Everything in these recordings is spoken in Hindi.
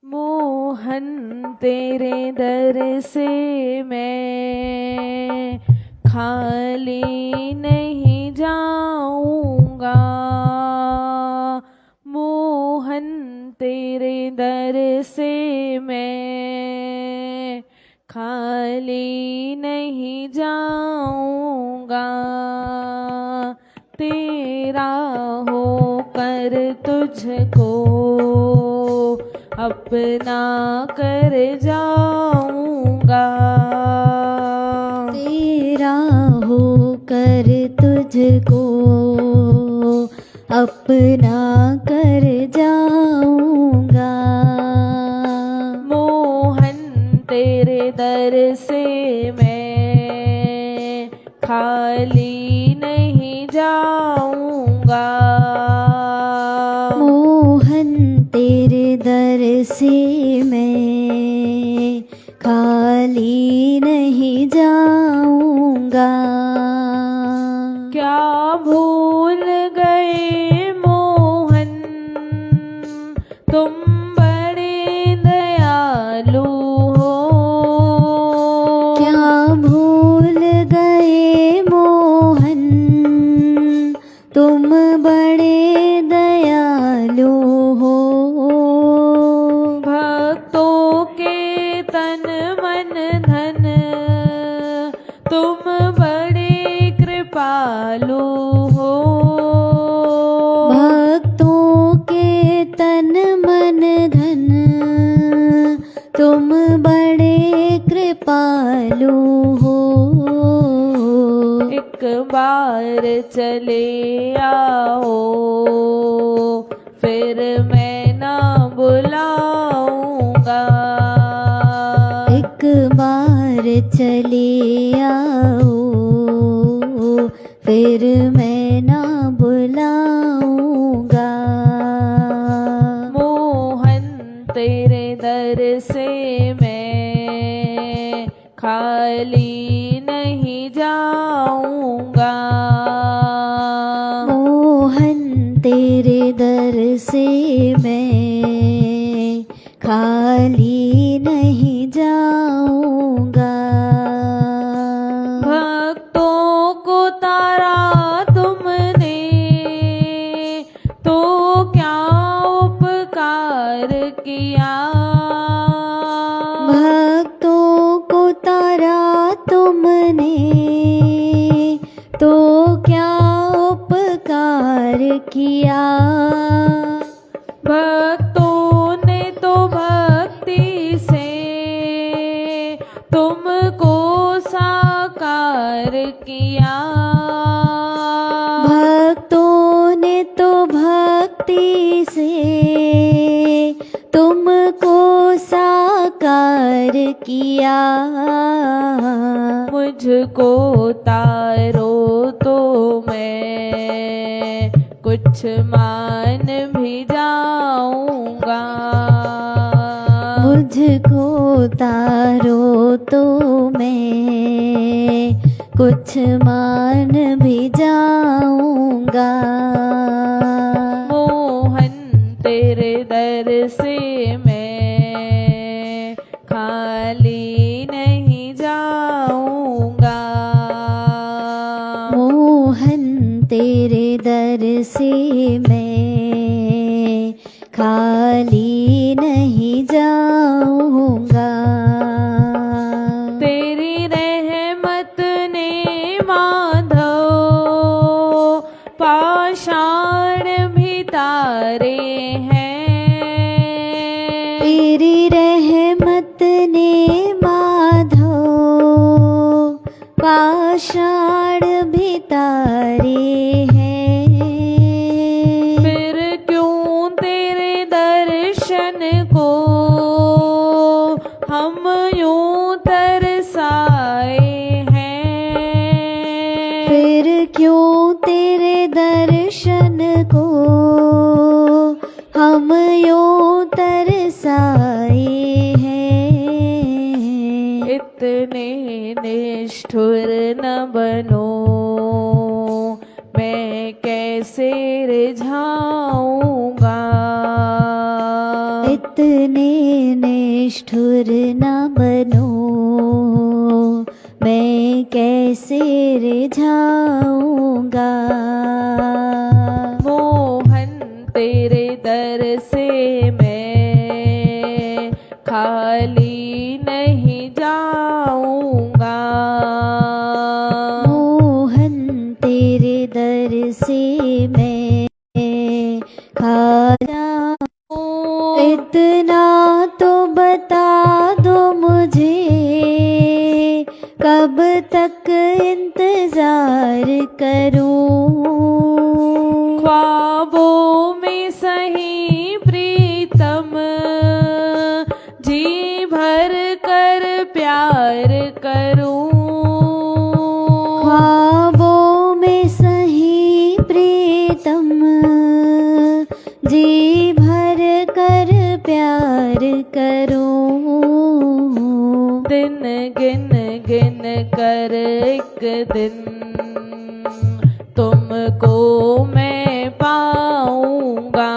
मोहन तेरे दर से मैं खाली नहीं जाऊंगा। मोहन तेरे दर से मैं खाली नहीं जाऊंगा। तेरा होकर तुझको अपना कर जाऊंगा। तेरा होकर तुझको अपना कर जाऊंगा। मोहन तेरे दर से मैं खाली नहीं जाऊंगा। मोहन तेरे दर से मैं खाली नहीं जाऊंगा। क्या भूल गए मोहन तुम बड़े दयालु हो। क्या भूल गए मोहन तुम बड़े दयालु हो। भक्तों के तन मन धन तुम बड़े कृपालु हो। भक्तों के तन मन धन तुम बड़े कृपालु हो। एक बार चले आओ फिर मैं ना बुलाऊंगा। एक बार चले आओ फिर मैं ना बुलाऊंगा। मोहन तेरे दर से मैं खाली नहीं जाऊंगा। मोहन तेरे दर से मैं खाली नहीं जाऊंगा। भक्तों को तारा तुमने तो क्या उपकार किया। भक्तों को तारा तुमने तो क्या उपकार किया। भक्तों ने तो भक्ति से तुमको साकार किया। भक्तों ने तो भक्ति से तुमको साकार किया। मुझको तारो तो मैं कुछ मान भी जाऊंगा। मुझको तारो तो मैं कुछ मान भी जाऊंगा। मोहन तेरे दर से मैं खाली नहीं जाऊंगा। मोहन तेरे दर से मैं खाली नहीं जाऊंगा। तेरी रहमत ने माधव पाषाण भी तारे हैं। तेरी रहमत ने माधव पाषाण भी तारे हैं। फिर क्यों तेरे दर्शन को हम यूं तरसाए हैं। फिर क्यों तेरे दर्शन को हम यूं तरसाए हैं। इतने निष्ठुर न बनो मैं कैसे रिझाऊंगा। इतने निष्ठुर न बनो, मैं कैसे रिझाऊंगा। मोहन तेरे दर से मैं खाली नहीं जाऊंगा। मोहन तेरे दर से मैं खाला, इतना तो बता दो मुझे, कब तक इंतजार करूं। ख्वाबों में सही प्रीतम, जी भर कर प्यार करूं। ख्वाबों में सही प्रीतम, जी भर कर प्यार करूं। दिन गिन गिन कर एक दिन तुमको मैं पाऊंगा।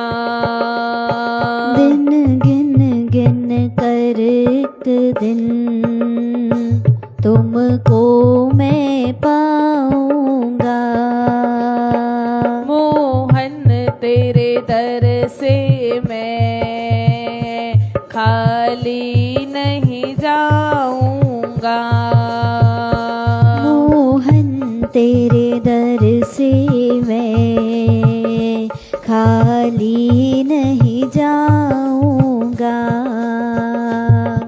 दिन गिन गिन कर एक दिन तुमको मैं पाऊंगा। मोहन तेरे दर से मैं खाली नहीं जाऊंगा। मोहन तेरे दर से मैं खाली नहीं जाऊंगा।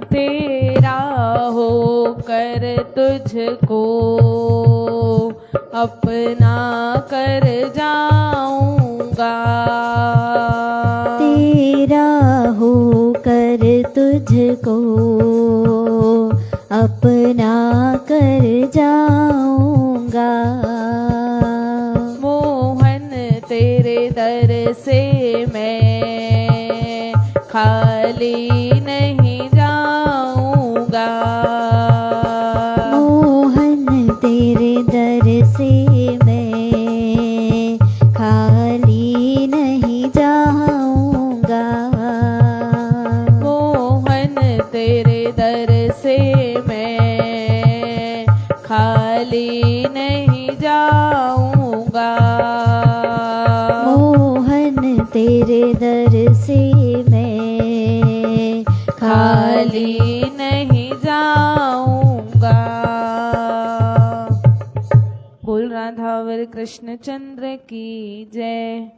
तेरा होकर तुझको अपना कर जाऊंगा। तेरा होकर तुझको अपना कर जाऊंगा। मोहन तेरे दर से मैं खाली नहीं जाऊंगा। मोहन तेरे दर से मैं खाली नहीं जाऊंगा। मोहन तेरे दर से मैं खाली नहीं जाऊंगा। मोहन तेरे दर से मैं खाली नहीं जाऊंगा। बोल राधावर कृष्ण चंद्र की जय।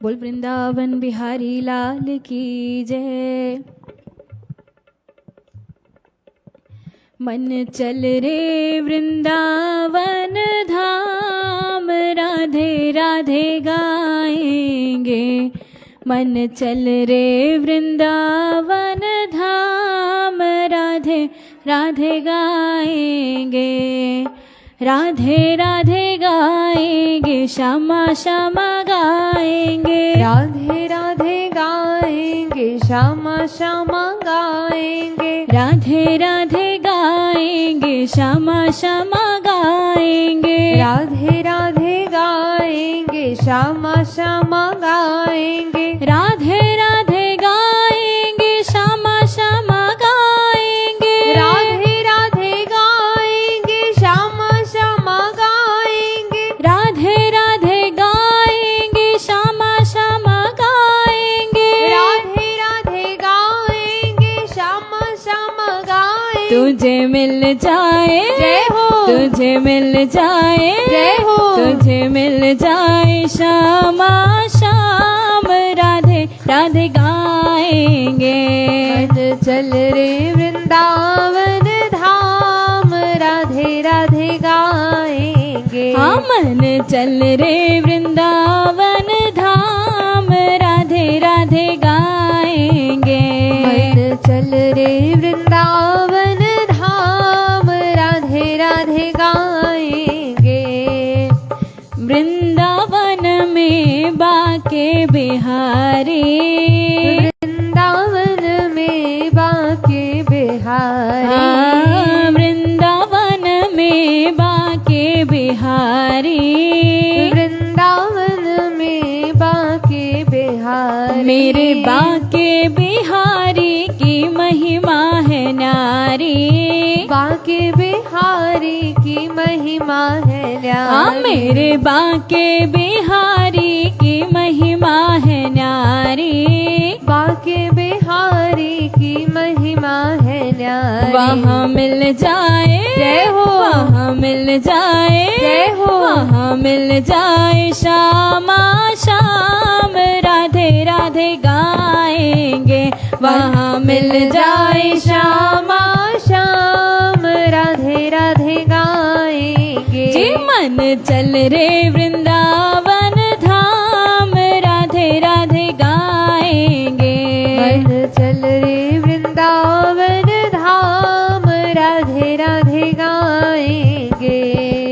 बोल वृंदावन बिहारी लाल की जय। मन चल रे वृंदावन धाम, राधे राधे गाएंगे। मन चल रे वृंदावन धाम, राधे राधे गाएंगे। राधे राधे गाएंगे, श्यामा श्यामा गाएंगे। राधे राधे गाएंगे, श्यामा श्यामा गाएंगे। राधे राधे गाएंगे, श्यामा श्यामा गाएंगे। राधे राधे गाएंगे, श्यामा श्यामा गाएंगे। राधे राधे गाएंगे, श्यामा श्यामा गाएंगे। राधे राधे गाएंगे, श्यामा श्यामा गाएंगे। राधे राधे गाएंगे, श्यामा श्यामा गाएंगे। राधे राधे गाएंगे, श्यामा श्यामा गाएंगे। तुझे मिल जाए जय हो, तुझे मिल जाए जय हो, तुझे मिल जाए श्यामा श्याम, राधे राधे गाएंगे। मन चल रे वृंदावन धाम, राधे राधे गाएंगे। हाँ मन चल रे वृंदावन धाम राधे राधे गाएंगे। मन चल रे वृंदावन धाम राधे राधे गाएंगे। वृंदावन में बाके बिहारी, वृंदावन में बाके बिहारी, वृंदावन में बाके बिहारी, वृंदावन में बाके बिहारी। मेरे बाके बिहारी की महिमा है न्यारी, बाके बिहारी की महिमा है न्यारी। मेरे बाके बिहारी की महिमा है न्यारी, बाके बिहारी की महिमा है न्यारी। वहाँ मिल जाए जय हो, वहाँ मिल जाए जय हो, वहाँ मिल जाए श्यामा श्याम राधे राधे गाएंगे। वहाँ मिल जाए श्यामा श्याम राधे राधे गाएंगे। जी मन चल रे वृंदावन धाम राधे राधे गाएंगे। मन चल रे वृंदावन धाम राधे राधे गाएंगे।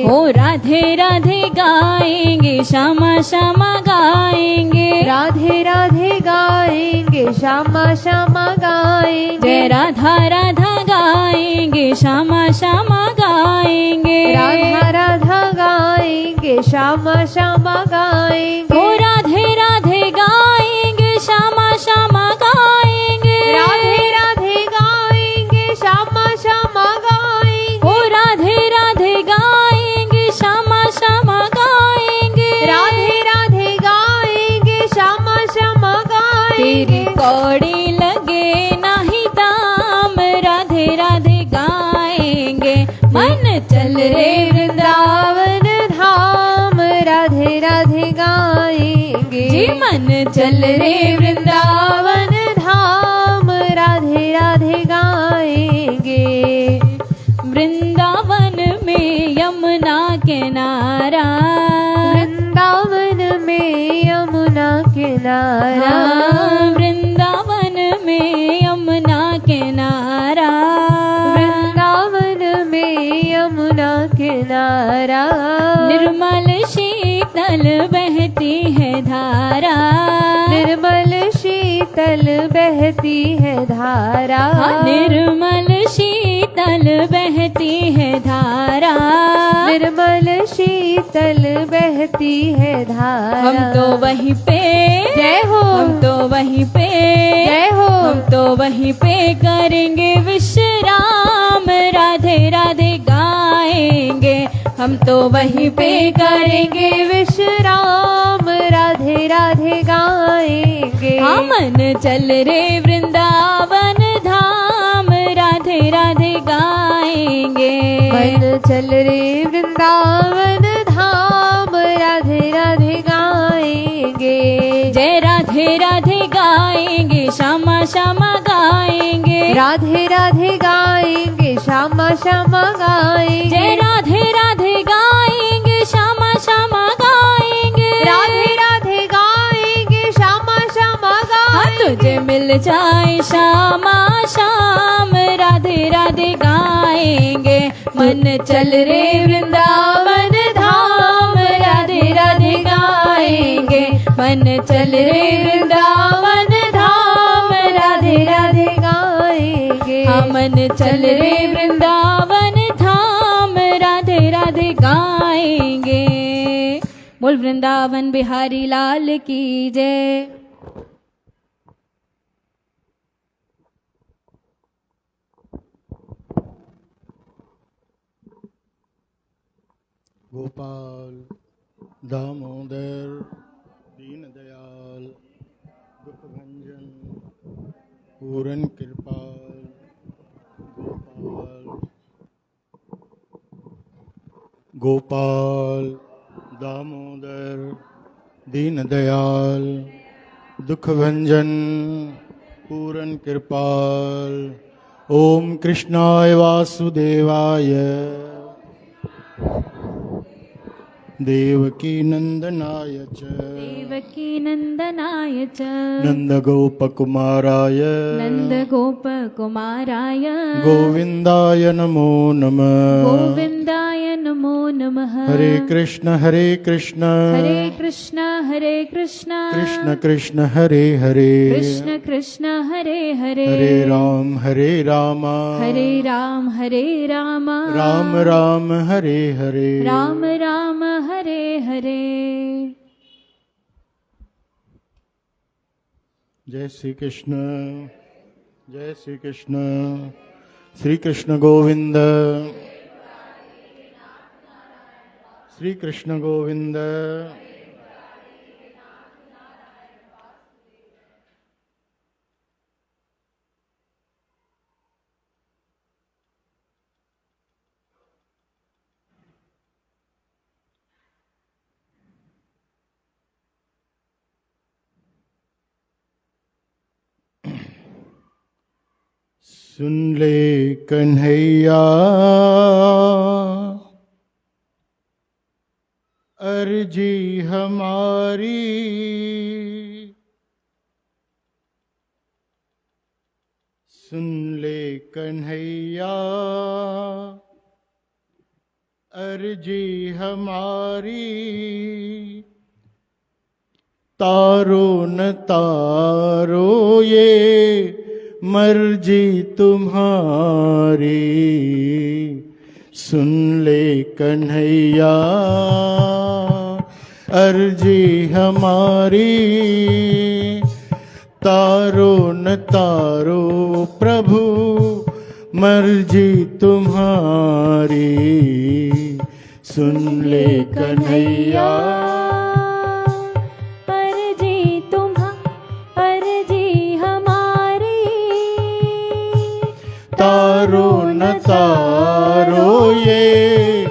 हो राधे राधे गाएंगे, श्यामा श्यामा गाएंगे। राधे राधे गाएंगे, श्यामा श्यामा गाएंगे। जय राधा राधा गाएंगे, श्यामा श्यामा गाएंगे। राधा राधा गाएंगे, श्यामा श्यामा गाएंगे। हो राधे राधे गाएंगे, श्यामा श्यामा गाएंगे। राधे राधे गाएंगे, श्यामा श्यामा गाएंगे। हो राधे राधे गाएंगे, श्यामा श्यामा गाएंगे। राधे राधे गाएंगे, श्यामा श्यामा गाएंगे। तेरी कौड़ी लगे नाही दाम राधे राधे गाएंगे। मन चल रे वृंदावन धाम राधे राधे गाएंगे। जी मन चल रे वृंदावन धाम राधे राधे गाएंगे। वृंदावन में यमुना किनारा, वृंदावन में यमुना किनारा, वृंदावन में यमुना किनारा, वृंदावन में यमुना किनारा। निर्मल शीतल बहती है धारा, निर्मल शीतल बहती है धारा, निर्मल शीतल बहती है धारा, निर्मल शीतल बहती है धारा। हम तो वहीं पे जय हो, हम तो वहीं पे जय हो, हम तो वहीं पे करेंगे विश्राम राधे राधे गाएंगे। हम तो वहीं पे करेंगे विश्राम राधे राधे गाएंगे। हाँ मन चल रे वृंदावन धाम राधे राधे गाएंगे। मन चल रे वृंदावन धाम राधे राधे गाएंगे। जय राधे राधे गाएंगे, श्यामा श्यामा गाएंगे। राधे राधे गाएंगे, श्यामा श्यामा गाएंगे। जय राधे राधे गाएंगे, श्यामा श्यामा गाएंगे। राधे राधे गाएंगे, श्यामा श्यामा गाएंगे। तुझे मिल जाए श्यामा श्याम राधे राधे गाएंगे। मन चल रे वृंदावन धाम राधे राधे गाएंगे। मन चल रे वृंदावन धाम राधे राधे गाएंगे। हाँ मन चल रे वृंदावन धाम राधे राधे गाएंगे। बोल वृंदावन बिहारी लाल की जय। गोपाल दामोदर दीन दयाल दुख भंजन पूरन कृपाल गोपाल दामोदर दीन दयाल दुख भंजन पूरन कृपाल। ओम कृष्णाय वासुदेवाय देवकी नंदनाय च देवकी नन्दनाय च नन्दगोपकुमाराय नन्दगोपकुमाराय गोविन्दाय नमो नमः गोविन्दाय नमो नमः हरे कृष्ण हरे कृष्ण हरे कृष्ण कृष्ण कृष्ण हरे हरे कृष्ण कृष्ण हरे हरे हरे राम हरे राम राम राम हरे हरे राम राम हरे हरे जय श्री कृष्ण श्री कृष्ण गोविंद श्री कृष्ण गोविंद सुन ले कन्हैया अर्जी हमारी सुन ले कन्हैया अर्जी हमारी तारो न तारो ये मर्जी तुम्हारी सुन ले कन्हैया अर्जी हमारी तारो न तारो प्रभु मर्जी तुम्हारी सुन ले कन्हैया तारो न तारो ये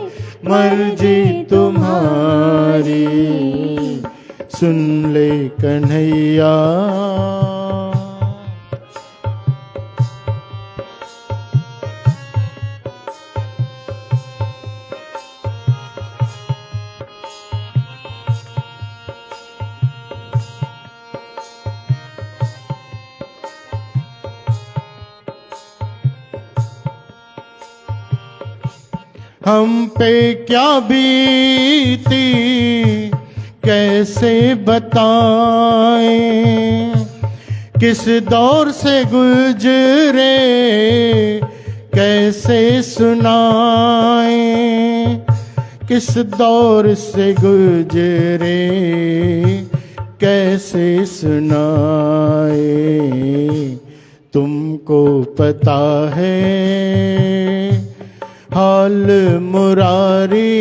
मर्जी तुम्हारी सुन ले कन्हैया हम पे क्या बीती कैसे बताएं किस दौर से गुजरे कैसे सुनाएं किस दौर से गुजरे कैसे सुनाएं तुमको पता है हाल मुरारी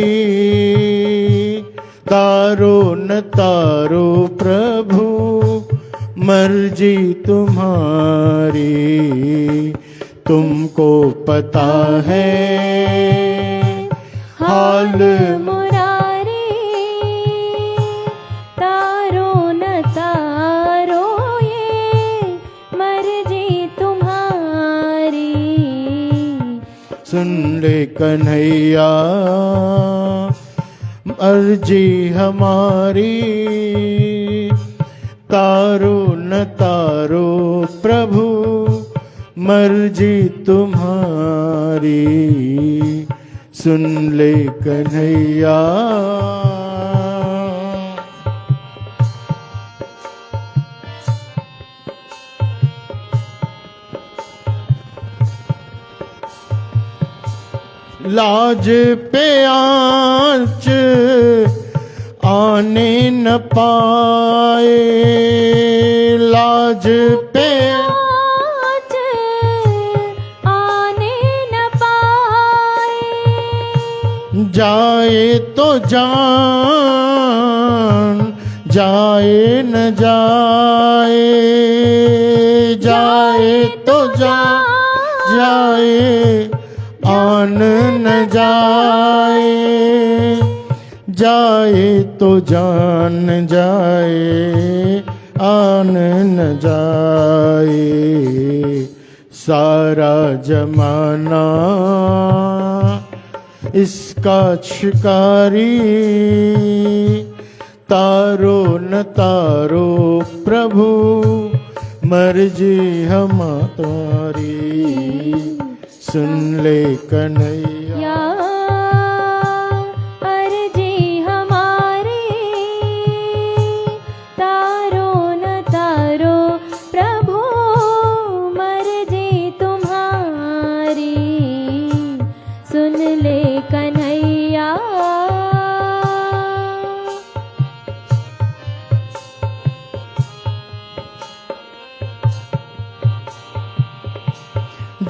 तारो न तारो प्रभु मर्जी तुम्हारी तुमको पता है हाल मुरारी तारो न तारो ये मर्जी तुम्हारी सुन ले कन्हैया अर्जी हमारी तारो न तारो प्रभु मर्जी तुम्हारी सुन ले कन्हैया लाज पे आंच आने न पाए लाज पे आँच आने न पाए जाए तो जान जाए न जाए जाए तो जाए आन न जाए जाए तो जान जाए आन न जाए सारा जमाना इसका शिकारी, तारो न तारो प्रभु मर्जी हमारी, सुन ले कन्हैया या अर्जी हमारी, तारो न तारो प्रभु मर्जी तुम्हारी, सुन ले कन्हैया।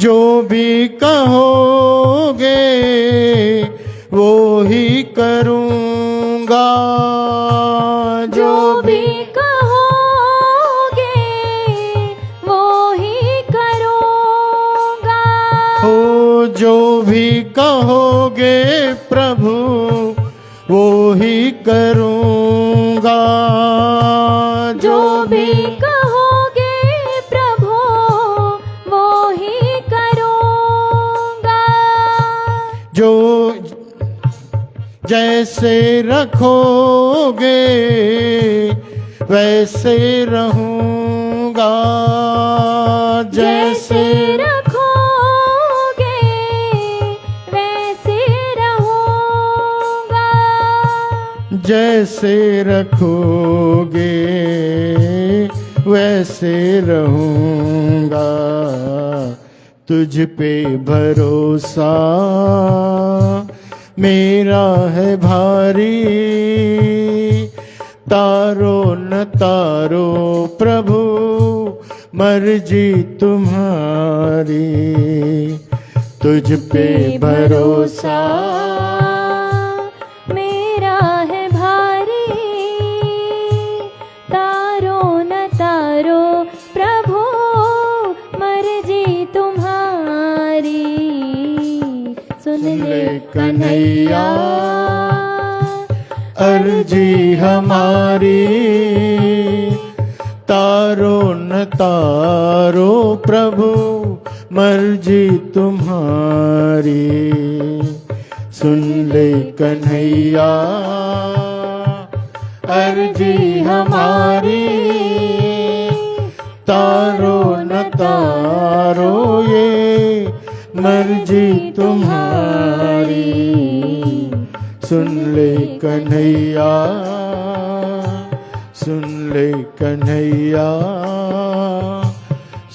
जो भी कहोगे वो ही करूँगा, जो भी कहोगे वो ही करूँगा, हो जो भी कहोगे प्रभु वो ही करूँगा, जो भी कहोगे प्रभु वो ही करूँगा, जो जैसे रखोगे वैसे रहूँगा, जैसे रखोगे वैसे रहूँगा, जैसे रखोगे वैसे रहूँगा, तुझ पे भरोसा मेरा है भारी, तारो न तारो प्रभु मर्जी तुम्हारी, तुझ पे भरोसा मेरा है भारी, तारो न तारो प्रभु मर्जी तुम्हारी, सुन ले कन्हैया अर्जी हमारी, तारो न तारो प्रभु मर्जी तुम्हारी, सुन ले कन्हैया अर्जी हमारी, तारो न तारो ये मर्जी तुम्हारी, सुन ले कन्हैया, सुन ले कन्हैया,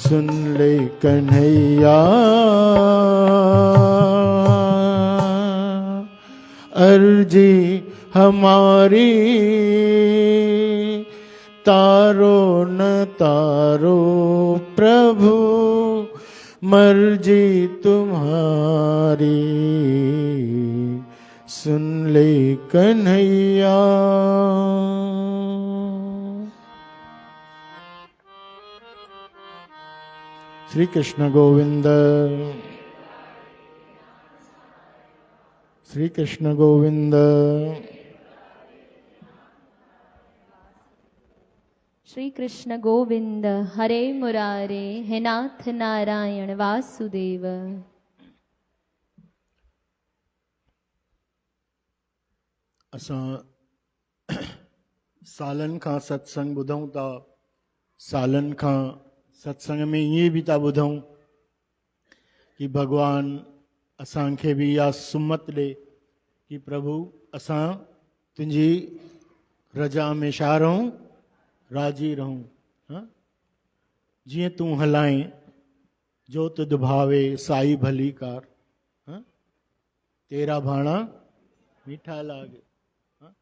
सुन ले कन्हैया, अर्जी हमारी, तारो न तारो प्रभु मर्जी तुम्हारी, सुन ले कन्हैया। श्री कृष्ण गोविंद, श्री कृष्ण गोविंद। श्री कृष्ण गोविंद हरे मुरारे, हे नाथ नारायण वासुदेव। असां सालन खां सत्संग ॿुधूं था, सालन खां सत्संग में ईअं बि था ॿुधूं कि भगवान असांखे बि इहा सुमत ॾे कि प्रभु असां तुंहिंजी रजा में छा रहूं, राजी रहूं। हाँ? जीअं तूं हलाएं जो तुध भावे साई भली कार, हाँ? तेरा भाणा मीठा लागे। हाँ?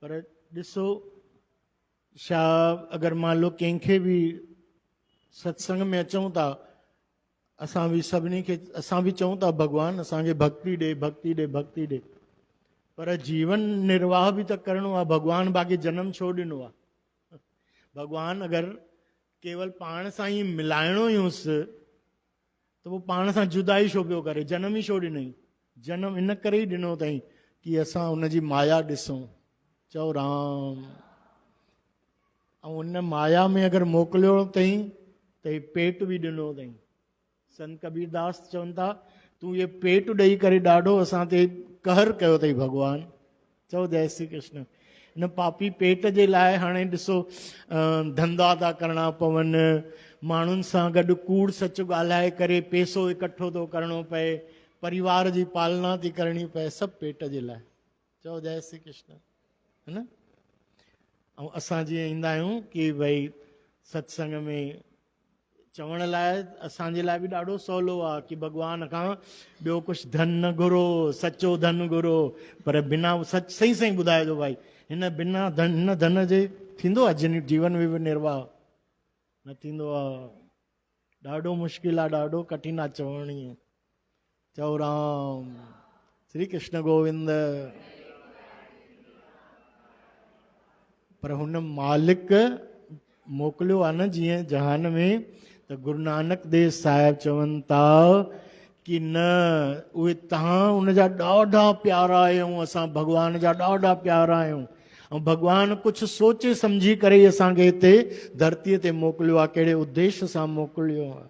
पर ॾिसो छा अगरि मान लो कंहिंखे बि सत्संग में अचूं था, असां बि सभिनी खे असां बि चऊं था भगवान असांखे भक्ति ॾे, भक्ति ॾे, भक्ति ॾे, पर जीवन निर्वाह बि त करिणो आहे। भगवान बाक़ी जन्म छो ॾिनो आहे? भगवान अगरि केवल पाण सां ई मिलाइणो ई हुअसि त पोइ पाण सां जुदाई छो पियो करे? जनम ई छो ॾिनई? जनम इन करे ई ॾिनो अथई कि असां उनजी माया ॾिसूं। चओ राम। ऐं उन माया में अगरि मोकिलियो अथई त ही पेट बि ॾिनो अथई। संत कबीरदास चवनि था तूं ये पेट ॾेई करे ॾाढो असां ते कहर कयो अथई भॻवानु। चओ जय श्री कृष्ण। हिन पापी पेट जे लाइ हाणे ॾिसो धंधा था करणा पवनि, माण्हुनि सां गॾु कूड़ सच ॻाल्हाए करे पैसो इकठो थो करिणो पए, परिवार जी पालना थी करणी पए, सभु पेट जे लाइ। चओ जय श्री कृष्ण, है न। ऐं असां जीअं ईंदा आहियूं कि भई सत्संग में चवण लाइ असांजे लाइ बि ॾाढो सवलो आहे कि भॻवान खां ॿियो कुझु धन न घुरो, सचो धन घुरो, पर बिना सच सही सही ॿुधाइजो भाई हिन बिना धन, हिन धन जे थींदो आहे जीवन में निर्वाह? न थींदो आहे। ॾाढो मुश्किल आहे, ॾाढो कठिन आहे चवण ई। चओ राम श्री कृष्ण गोविंद। पर हुन मालिक मोकिलियो आहे न जीअं जहान में, त गुरु नानक देव साहिब चवनि था कि न उहे तव्हां उनजा ॾाढा प्यारा आहियूं, असां भॻवान जा ॾाढा प्यारा आहियूं। ऐं भॻवानु कुझु सोचे सम्झी करे असांखे हिते धरतीअ ते मोकिलियो आहे, कहिड़े उद्देश्य सां मोकिलियो आहे।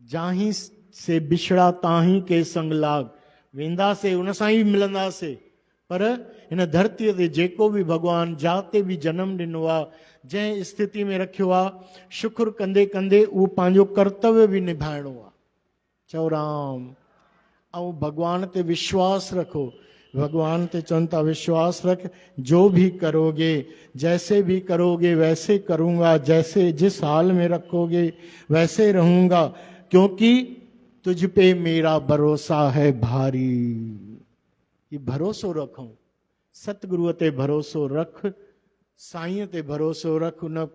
जाही से बिछड़ा ताही के संग लाग, वेंदासीं उन सां ई मिलंदासीं। पर हिन धरतीअ ते जेको बि भॻवानु जाते बि जनम ॾिनो आहे, जंहिं स्थिति में रखियो आहे, शुक्र कंदे कंदे उहो पंहिंजो कर्तव्य बि निभाइणो आहे। चओ राम। ऐं भॻवान ते विश्वास रखो। भगवान ते चवनि था विश्वास रख, जो भी करोगे, जैसे भी करोगे वैसे करूँगा, जैसे जिस हाल में रखोगे वैसे रहूँगा, क्योंकि तुझ पे मेरा भरोसा है भारी। ये भरोसो रखो, सतगुरुअ ते भरोसो रख, साईं ते भरोसो रख, उन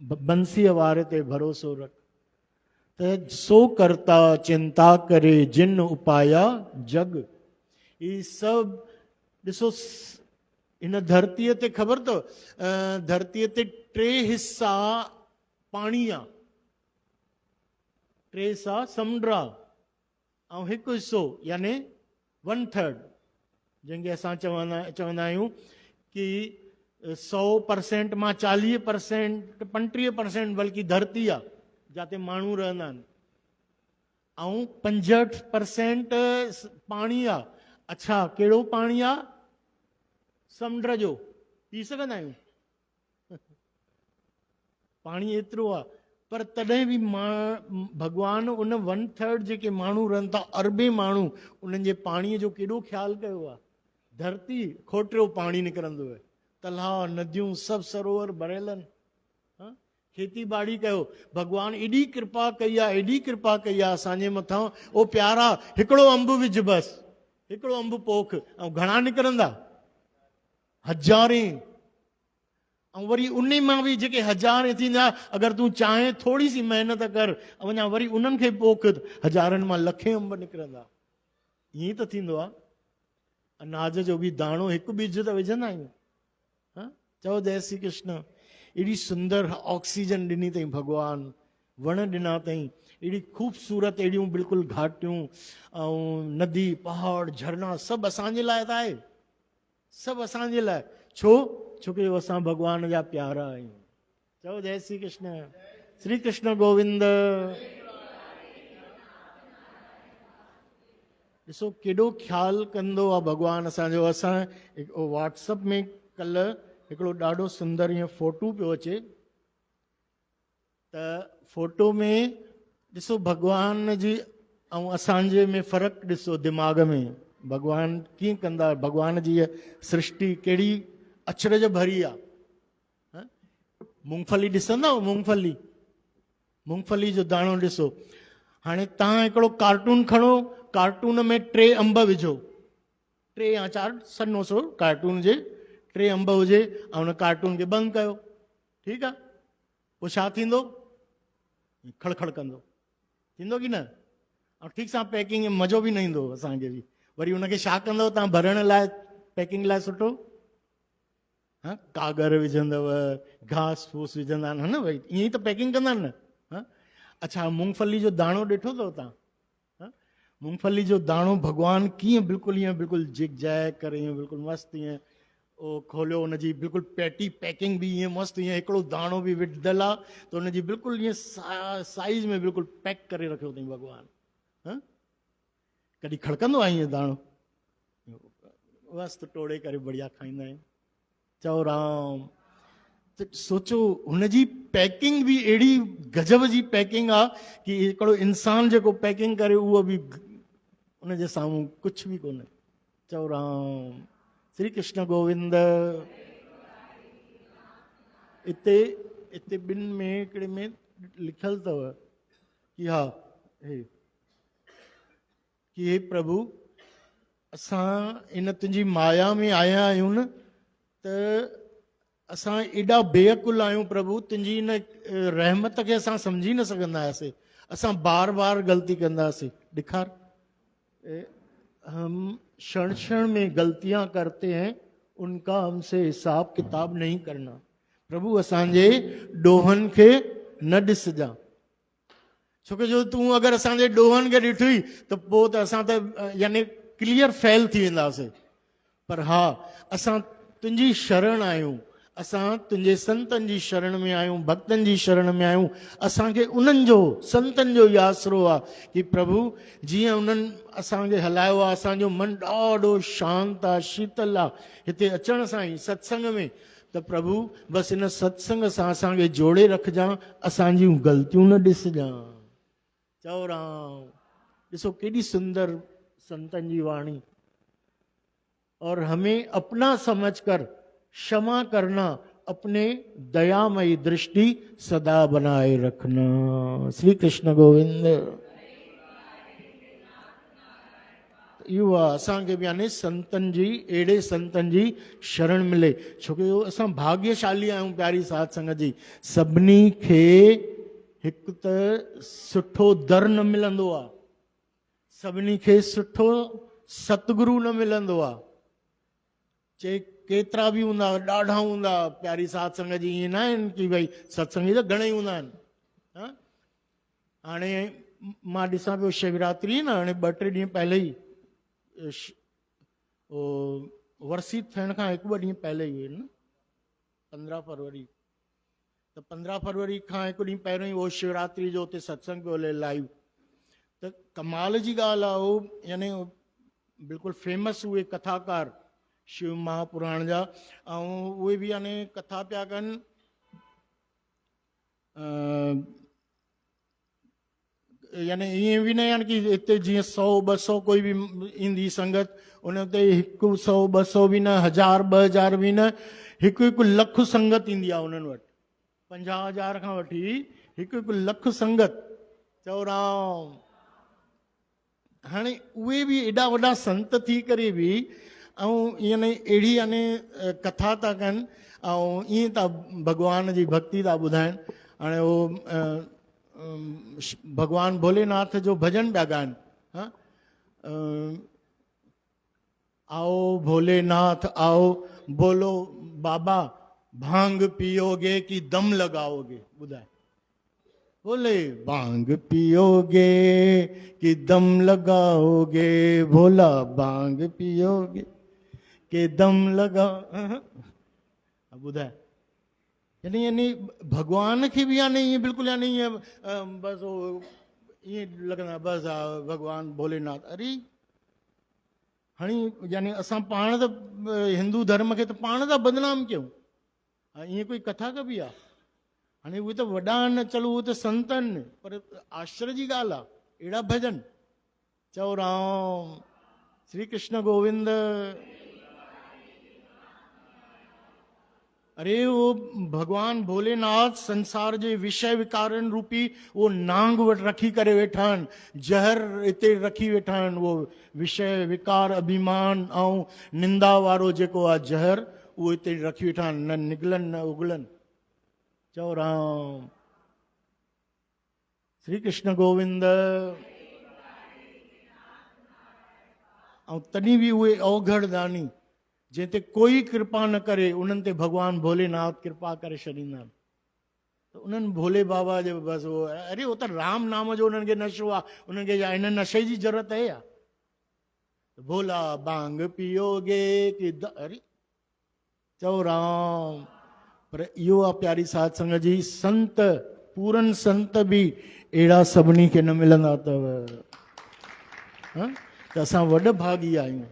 बंसीअ वारे ते भरोसो रख। त सो करता चिंता करे जिन उपाया जग। ये सब ॾिसो इन धरतीअ ते ख़बर अथव, धरतीअ ते 3 हिस्सा पाणी आहे, 3 हिस्सा समुंड आहे, ऐं 1 हिस्सो यानी 1/3, जंहिंखे असां चवंदा आहियूं कि 100% मां 40%, 35% बल्कि धरती आहे जिते माण्हू रहंदा आहिनि, ऐं 65% पाणी आहे। अच्छा, कहिड़ो पाणी आहे? समुंड जो। पी सघंदा आहियूं? पाणी एतिरो आहे। पर तॾहिं बि भॻवानु उन 1/3 जेके माण्हू रहनि था, अरबे माण्हू, उन्हनि जे पाणीअ जो केॾो ख़्यालु कयो आहे। धरती खोटियो पाणी निकिरंदो आहे, तलाउ नदियूं सभु सरोवर भरियल आहिनि। खेती बाड़ी कयो, भॻवानु एॾी कृपा कई आहे, एॾी कृपा कई आहे असांजे मथां। ओ प्यारा, हिकिड़ो अंब विझ बसि, हिकिड़ो अंब पोख, ऐं घणा निकिरंदा? हज़ारे। ऐं वरी उन मां बि जेके हज़ारे थींदा, अगरि तूं चाहे थोरी सी महिनत कर, अञा वरी उन्हनि खे पोख, हज़ारनि मां लखे अंब निकिरंदा। ईअं त थींदो आहे। अनाज जो बि दाणो हिकु ॿिज त विझंदा आहियूं। चओ जय श्री कृष्ण। एॾी सुंदर ऑक्सीजन ॾिनी अथई भॻवानु, वण ॾिना अथई, एॾी ख़ूबसूरत, अहिड़ियूं बिल्कुलु घाटियूं ऐं नदी पहाड़ झरना सभु असांजे लाइ त आहे, सभु असांजे लाइ। छोकी असां भॻवान जा प्यारा आहियूं। चओ जय श्री कृष्ण। श्री कृष्ण गोविंद। ॾिसो केॾो ख़्यालु कंदो आहे भॻवानु असांजो। असां व्हाट्सअप में कल्ह हिकिड़ो ॾाढो सुंदर ईअं फोटू पियो अचे, त फोटो में ॾिसो भॻवान जी ऐं असांजे में फ़र्क़ु ॾिसो दिमाग़ में। भॻवानु कीअं कंदा, भॻवान जी सृष्टि कहिड़ी अचरज भरी आहे। मूंगफली ॾिसंदा, मूंगफली जो दाणो ॾिसो। हाणे तव्हां हिकिड़ो कार्टून खणो, कार्टून में 3 अंब विझो, 3 या 4 सन्नो सो कार्टून जे 3 अंब हुजे, ऐं हुन कार्टून खे बंदि कयो, ठीकु आहे। पोइ छा थींदो? खड़खड़ कंदो, थींदो की न? ऐं ठीकु सां पैकिंग, मज़ो बि न ईंदो असांखे बि। वरी हुनखे छा कंदव तव्हां भरण लाइ, पैकिंग लाइ सुठो? कागर विझंदव, घास फूस विझंदा आहिनि, न भई, ईअं ई त पैकिंग कंदा आहिनि न। अच्छा, मूंगफली जो दाणो ॾिठो अथव तव्हां? मूंगफली जो दाणो भॻवानु कीअं बिल्कुलु ईअं बिल्कुलु जिग जैग करे ईअं बिल्कुलु मस्तु ईअं ओ खोलियो, हुनजी बिल्कुलु पैटी पैकिंग बि ईअं मस्तु, ईअं हिकिड़ो दाणो बि विधल आहे त हुनजी बिल्कुलु ईअं साइज़ में बिल्कुलु पैक करे रखियो अथई भॻवानु। कॾहिं खड़कंदो आहे ईअं दाणो, मस्तु टोड़े करे बढ़िया खाईंदा आहियूं। चओ राम। त सोचो हुनजी पैकिंग बि अहिड़ी गजब जी पैकिंग आहे कि हिकिड़ो इंसान जेको पैकिंग करे उहो बि उनजे साम्हूं कुझु बि कोन्हे। चओ राम। श्री कृष्ण गोविंद। इते इते ॿिनि में हिकिड़े में लिखियलु अथव कि हा कि हे प्रभु असां इन तुंहिंजी माया में आया आहियूं न, त असां एॾा बेअकुल आहियूं प्रभु, तुंहिंजी इन रहमत खे असां सम्झी न सघंदा हुआसीं, असां बार बार ग़लती कंदासीं। ॾेखार, हम क्षण क्षण में गलतियां करते हैं, उनका हमसे हिसाब किताब नहीं करना। प्रभु असांजे ॾोहनि खे न ॾिसजां, छोकी जो तूं अगरि असांजे ॾोहनि खे ॾिठी त पोइ त असां त यानी क्लियर फेल थी वेंदासीं। पर हा, असां तुंहिंजी शरण आहियूं, असां तुंहिंजे संतनि जी शरण में आहियूं, भक्तनि जी शरण में आहियूं। असांखे उन्हनि जो संतनि जो ई आसरो आहे कि प्रभु जीअं उन्हनि असांखे हलायो आहे, असांजो मन ॾाढो शांति आहे, शीतल आहे हिते अचण सां ई सत्संग में। त प्रभु बसि इन सत्संग सां असांखे जोड़े रखजां, असांजियूं ग़लतियूं न ॾिसजां। चओ राम। ॾिसो केॾी सुंदर संतन जी वाणी। और हमें अपना समझकर क्षमा करना, अपने दयामयी दृष्टि सदा बनाए रखना। श्री कृष्ण गोविंद। इहो आहे असांखे बि यानी संतनि जी, अहिड़े संतनि जी शरण मिले, छोकी असां भाग्यशाली आहियूं प्यारी साध संगत जी। सभिनी खे हिकु त सुठो दर न मिलंदो आहे, सभिनी खे सुठो सतगुरु न मिलंदो आहे। चे केतिरा बि हूंदा, ॾाढा हूंदा प्यारी साध संगत जी, ईअं न आहिनि कि भई सत्संगी त घणेई हूंदा आहिनि। हाणे मां ॾिसां पियो शिवरात्रि न, हाणे 2-3 ॾींहं पहले ई वरसी थियण खां 1-2 ॾींहं पहले ई हुई न, 15 फरवरी। त 15 फरवरी खां 1 ॾींहुं पहिरियों ई उहो शिवरात्रि जो उते सत्संग पियो हले लाइव। त कमाल जी ॻाल्हि आहे, उहो यानी बिल्कुलु फेमस उहे कथाकार शिव महापुराण जा, ऐं उहे बि यानी कथा पिया कनि। यानी ईअं बि न यानी कि हिते जीअं 100-200 कोई बि ईंदी संगत, उन ते 100-200 बि न, 1000-2000 बि न, 1-1 लख संगत ईंदी आहे उन्हनि वटि। 50,000 खां वठी 1-1 लख संगत। चओ राम। हाणे उहे बि एॾा वॾा संत थी करे बि ऐं यानी अहिड़ी यानी कथा था कनि ऐं ईअं था भॻवान जी भक्ति था ॿुधाइनि। हाणे उहो भगवान भोलेनाथ जो भजन पिया ॻाइनि। आओ भोलेनाथ आओ, बोलो बाबा, भांग पियोगे कि दम लगाओगे। ॿुधाए, बोले भांग पियोगे कि दम लगाओगे, भोला भांग पियोगे कि दम लगा। ॿुधाए, यानी भगवान खे बि यानी ईअं बिल्कुलु यानी ईअं बसि ईअं लॻंदा बसि हा भगवान भोलेनाथ। अरे हाणे यानी असां पाण त हिंदू धर्म खे त पाण था बदनाम कयूं। ईअं कोई कथा कबी आहे? हाणे उहे त वॾा आहिनि, चलो उहे त संत आहिनि, पर आश्चर्य जी ॻाल्हि आहे अहिड़ा भजन। चओ राम। श्री कृष्ण गोविंद। अरे वो भगवान भोलेनाथ संसार जे विषय विकारन रूपी वो नांग वटि रखी करे वेठा आहिनि, जहर हिते रखी वेठा आहिनि। वो विषय विकार अभिमान ऐं निंदा वारो जेको आहे जहर, उहो हिते रखी वेठा आहिनि, न निगलनि न उगलनि। चओ राम। श्री कृष्ण गोविंद। ऐं तॾहिं बि उहे अवघड़ दानी जंहिं ते कोई कृपा न करे, उन्हनि ते भगवान भोलेनाथ कृपा करे छॾींदा आहिनि। त उन्हनि भोले बाबा जो बसि उहो, अरे उहो त राम नाम जो उन्हनि खे नशो आहे, उन्हनि खे हिन नशे जी ज़रूरत आहे या? भोला भांग पियोगे कि अरे चओ राम। पर इहो आहे प्यारी साध संगत जी, संत पूरन संत बि अहिड़ा सभिनी खे न मिलंदा अथव। त असां वॾ भागी आहियूं।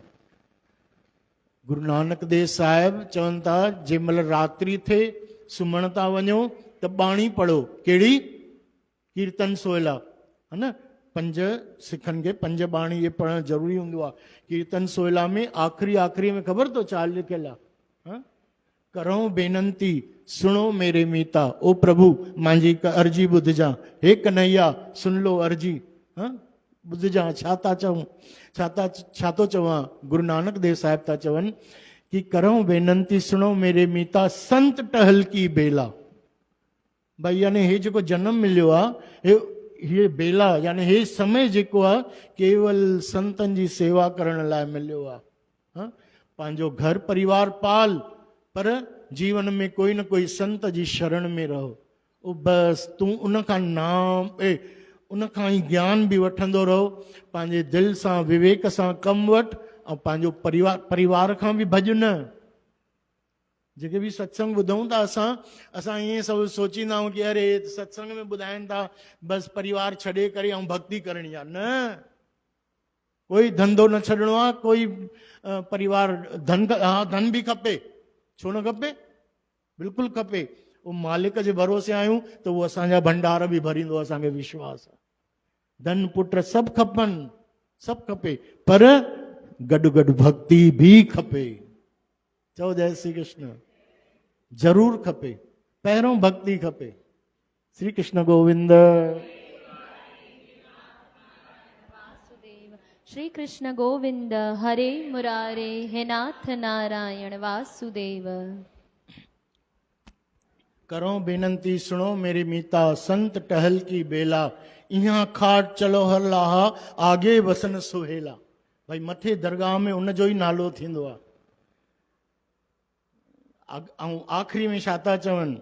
गुरु नानक देव साहिब चवनि था जंहिंमहिल रात्रि थिए सुम्हण था वञो त बाणी पढ़ो। कहिड़ी? कीर्तन सोहला, है न। 5 सिखनि खे 5 बाणी ये पढ़णु ज़रूरी हूंदो आहे। कीर्तन सोहला में आख़िरी में ख़बर तो छा लिखियल आहे? करो बेनंती सुनो मेरे मीता, ओ प्रभु मांजी अर्जी ॿुधजा, हे कन्हैया सुन लो अर्जी। ॿुधजा छा था चऊं, छा थो चवां? गुरु नानक देव साहिब था चवनि कि करो बेनंती सुनो मेरे मीता, संत टहल की बेला। भाई यानी हे जेको जन्म मिलियो आहे, हे बेला यानी हे समय जेको आहे केवल संतनि जी सेवा करण लाइ मिलियो आहे। पंहिंजो घर परिवार पाल, पर जीवन में कोई न कोई संत जी शरण में रहो। ओ बस तूं उन खां नाम उन खां ई ज्ञान बि वठंदो रहो। पंहिंजे दिलि सां विवेक सां कमु वठि ऐं पंहिंजो परिवार खां बि भॼ न। जेके बि सत्संग ॿुधूं था असां ईअं सभु सोचींदा आहियूं कि अरे सत्संग में ॿुधाइनि था बसि परिवार छॾे करे ऐं भक्ति करणी आहे। न, कोई धंधो न छॾिणो आहे, कोई परिवार धन बि खपे, छो न खपे? बिल्कुलु खपे। उहो मालिक जे भरोसे आहियूं त उहो असांजा भंडार बि भरींदो, असांखे विश्वास आहे। धन पुट सभु खपनि, सभु खपे, पर गॾु गॾु भक्ति बि खपे। चओ जय श्री कृष्ण। जरूर खपे, पहिरों भक्ति खपे। श्री कृष्ण गोविंद। श्री कृष्ण गोविंद हरे मुरारे, हे नाथ नारायण वासुदेव। करो बेनंती सुनो मेरी मीता, संत टहल की बेला, इहाँ खाट चलो हर लाहा, आगे वसन सुहेला। भाई मथे दरगाह में उन जो ई नालो थींदो आहे। ऐं आख़िरी में छा था चवनि?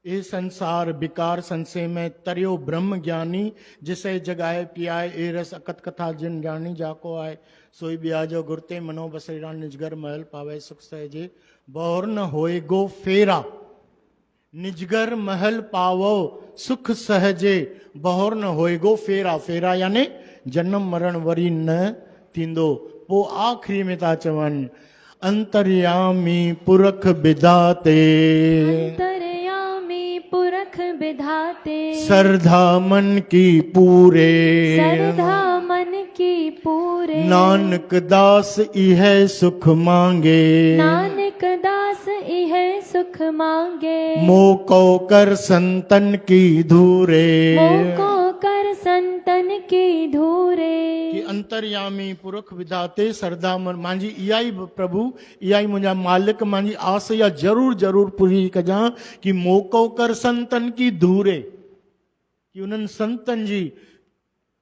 ए संसार विकार संशय में तरियो ब्रह्म ज्ञानी, जिसे जगाए पियाए ए रस अकत कथा जिन ज्ञानी जाको आए, सोई ब्याजो गुरते मनो बसेरा, निजगर महल पावे सुख सहजे, बौर न होए गो फेरा। निजगर महल पावो सुख सहजे, बौर न होए गो फेरा। फेरा यानी जन्म मरण वरी न थींदो। पोइ आख़िरी में था चवनि अंतर्यामी पुरख विधाते, अंतर्यामी पुरख विधाते, श्रद्धा मन की पूरे, श्रद्धा मन की पूरे, नानक दास इह सुख मांगे, नानक दास इह सुख मांगे, मोको कर संतन की धूरे, मोको कर संतन की धूरे। कि अंतर्यामी पुरख विधाते श्रद्धा मन, मांजी इहा ई प्रभु, इहा ई मुंहिंजा मालिक, मांजी आस या जरूर जरूर पूरी कजां कि मोको कर संतन की धूरे, कि उन्हनि संतनि जी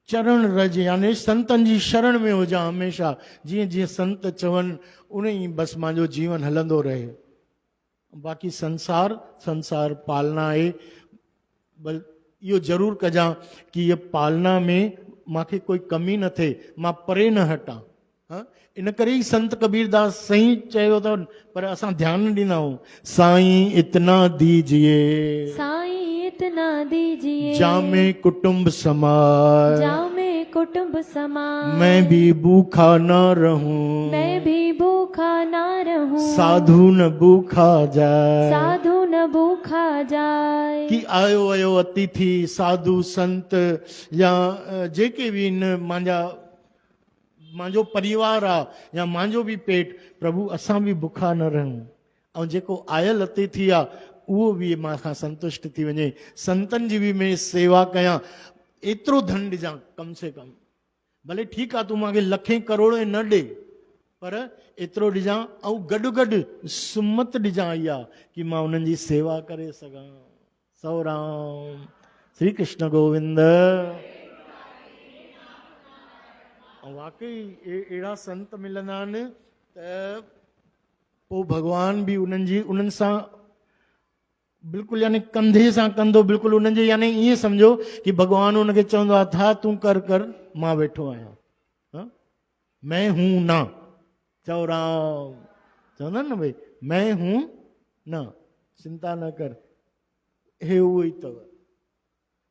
चरण रज यानी संतनि जी शरण में हुजां हमेशा। जीअं जीअं संत चवनि उन ई बसि मुंहिंजो जीवन हलंदो रहे। बाक़ी संसार पालना आहे, बल इहो ज़रूर कजां कि इहा पालना में मूंखे कोई कमी न थिए, मां परे न हटां। इन करे ई संत कबीरदास साईं चयो अथनि, पर असां ध्यानु न ॾींदा आहियूं। साईं इतना दीजिए, साईं इतना दीजिए, जामे कुटुंब समाज, जामे कुटुंब समाज, मैं भी भूखा न रहूं, मैं भी भूखा न रहूं, साधु न भूखा जाए, साधु न भूखा जाए। कि आयो आयो अतिथि साधु संत या जेके भी इन मुंहिंजो परिवार आहे या मुंहिंजो बि पेट, प्रभु असां बि बुखा न रहूं, ऐं जेको आयल अतिथि आहे उहो बि मां खां संतुष्ट थी वञे। संतनि जी बि मैं सेवा कयां, एतिरो धन ॾिजां कम से कम, भले ठीकु आहे तूं मूंखे लखें करोड़े न ॾे, पर एतिरो ॾिजां ऐं गॾु गॾु सुमत ॾिजां इहा कि मां उन्हनि जी सेवा करे सघां। सौ राम। श्री कृष्ण गोविंद। वाकई अहिड़ा संत मिलंदा आहिनि त पोइ भॻवान बि उन्हनि सां बिल्कुलु यानी कंधे सां कंधो, बिल्कुलु उन्हनि जे यानी ईअं सम्झो कि भॻवान उनखे चवंदो आहे था तूं कर मां वेठो आहियां, मैं हूं ना। चओ राम। चवंदा न भई मैं हूं ना, चिंता न कर, हे उहो ई अथव।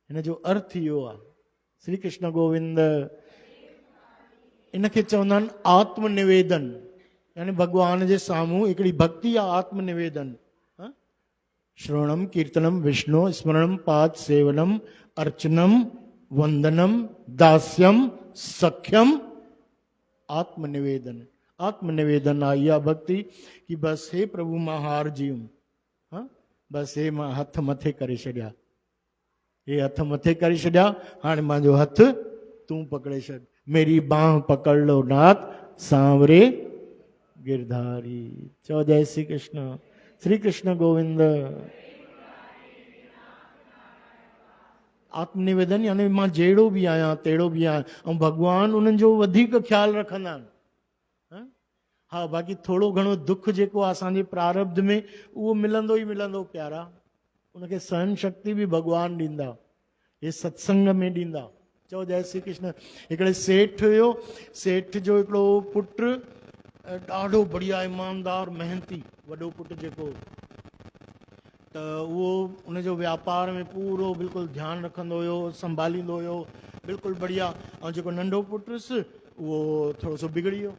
हिन जो अर्थ इहो आहे। श्री कृष्ण गोविंद इनखे चवंदा आहिनि आत्मनिवेदन, यानी भॻवान जे साम्हूं हिकिड़ी भक्ति आहे आत्मनिवेदन। श्रवणम कीर्तनम विष्णु स्मरणम पाद सेवनम अर्चनम वंदनम दास्यम सख्यम आत्मनिवेदन। आत्मनिवेदन आहे इहा भक्ति कि बस हे प्रभु मां हार जियुमि, बस हे मां हथ मथे करे छॾिया, हे हथ मथे करे छॾिया, हाणे मुंहिंजो हथ तूं पकड़े छॾ, मेरी बाह पकड़ लो नाथ सांवरे गिरधारी। चओ जय श्री कृष्ण। श्री कृष्ण गोविंद। आत्मनिवेदन यानी मां जहिड़ो बि आहियां तहिड़ो बि आहियां, ऐं भॻवान उन्हनि जो वधीक ख्यालु रखंदा आहिनि। हा, बाक़ी थोरो घणो दुख जेको आहे असांजे प्रारब्ध में उहो मिलंदो ई मिलंदो प्यारा, उनखे सहन शक्ति बि भॻवान ॾींदा, हे सत्संग में ॾींदा। चओ जय श्री कृष्ण। हिकिड़े सेठ हुयो, सेठ जो हिकिड़ो पुटु ॾाढो बढ़िया ईमानदार मेहनती वॾो पुटु जेको, त उहो उनजो वापार में पूरो बिल्कुलु ध्यानु रखंदो हुयो, संभालींदो हुयो, बिल्कुलु बढ़िया। ऐं जेको नंढो पुटु हुयुसि उहो थोरो सो बिगड़ी वियो,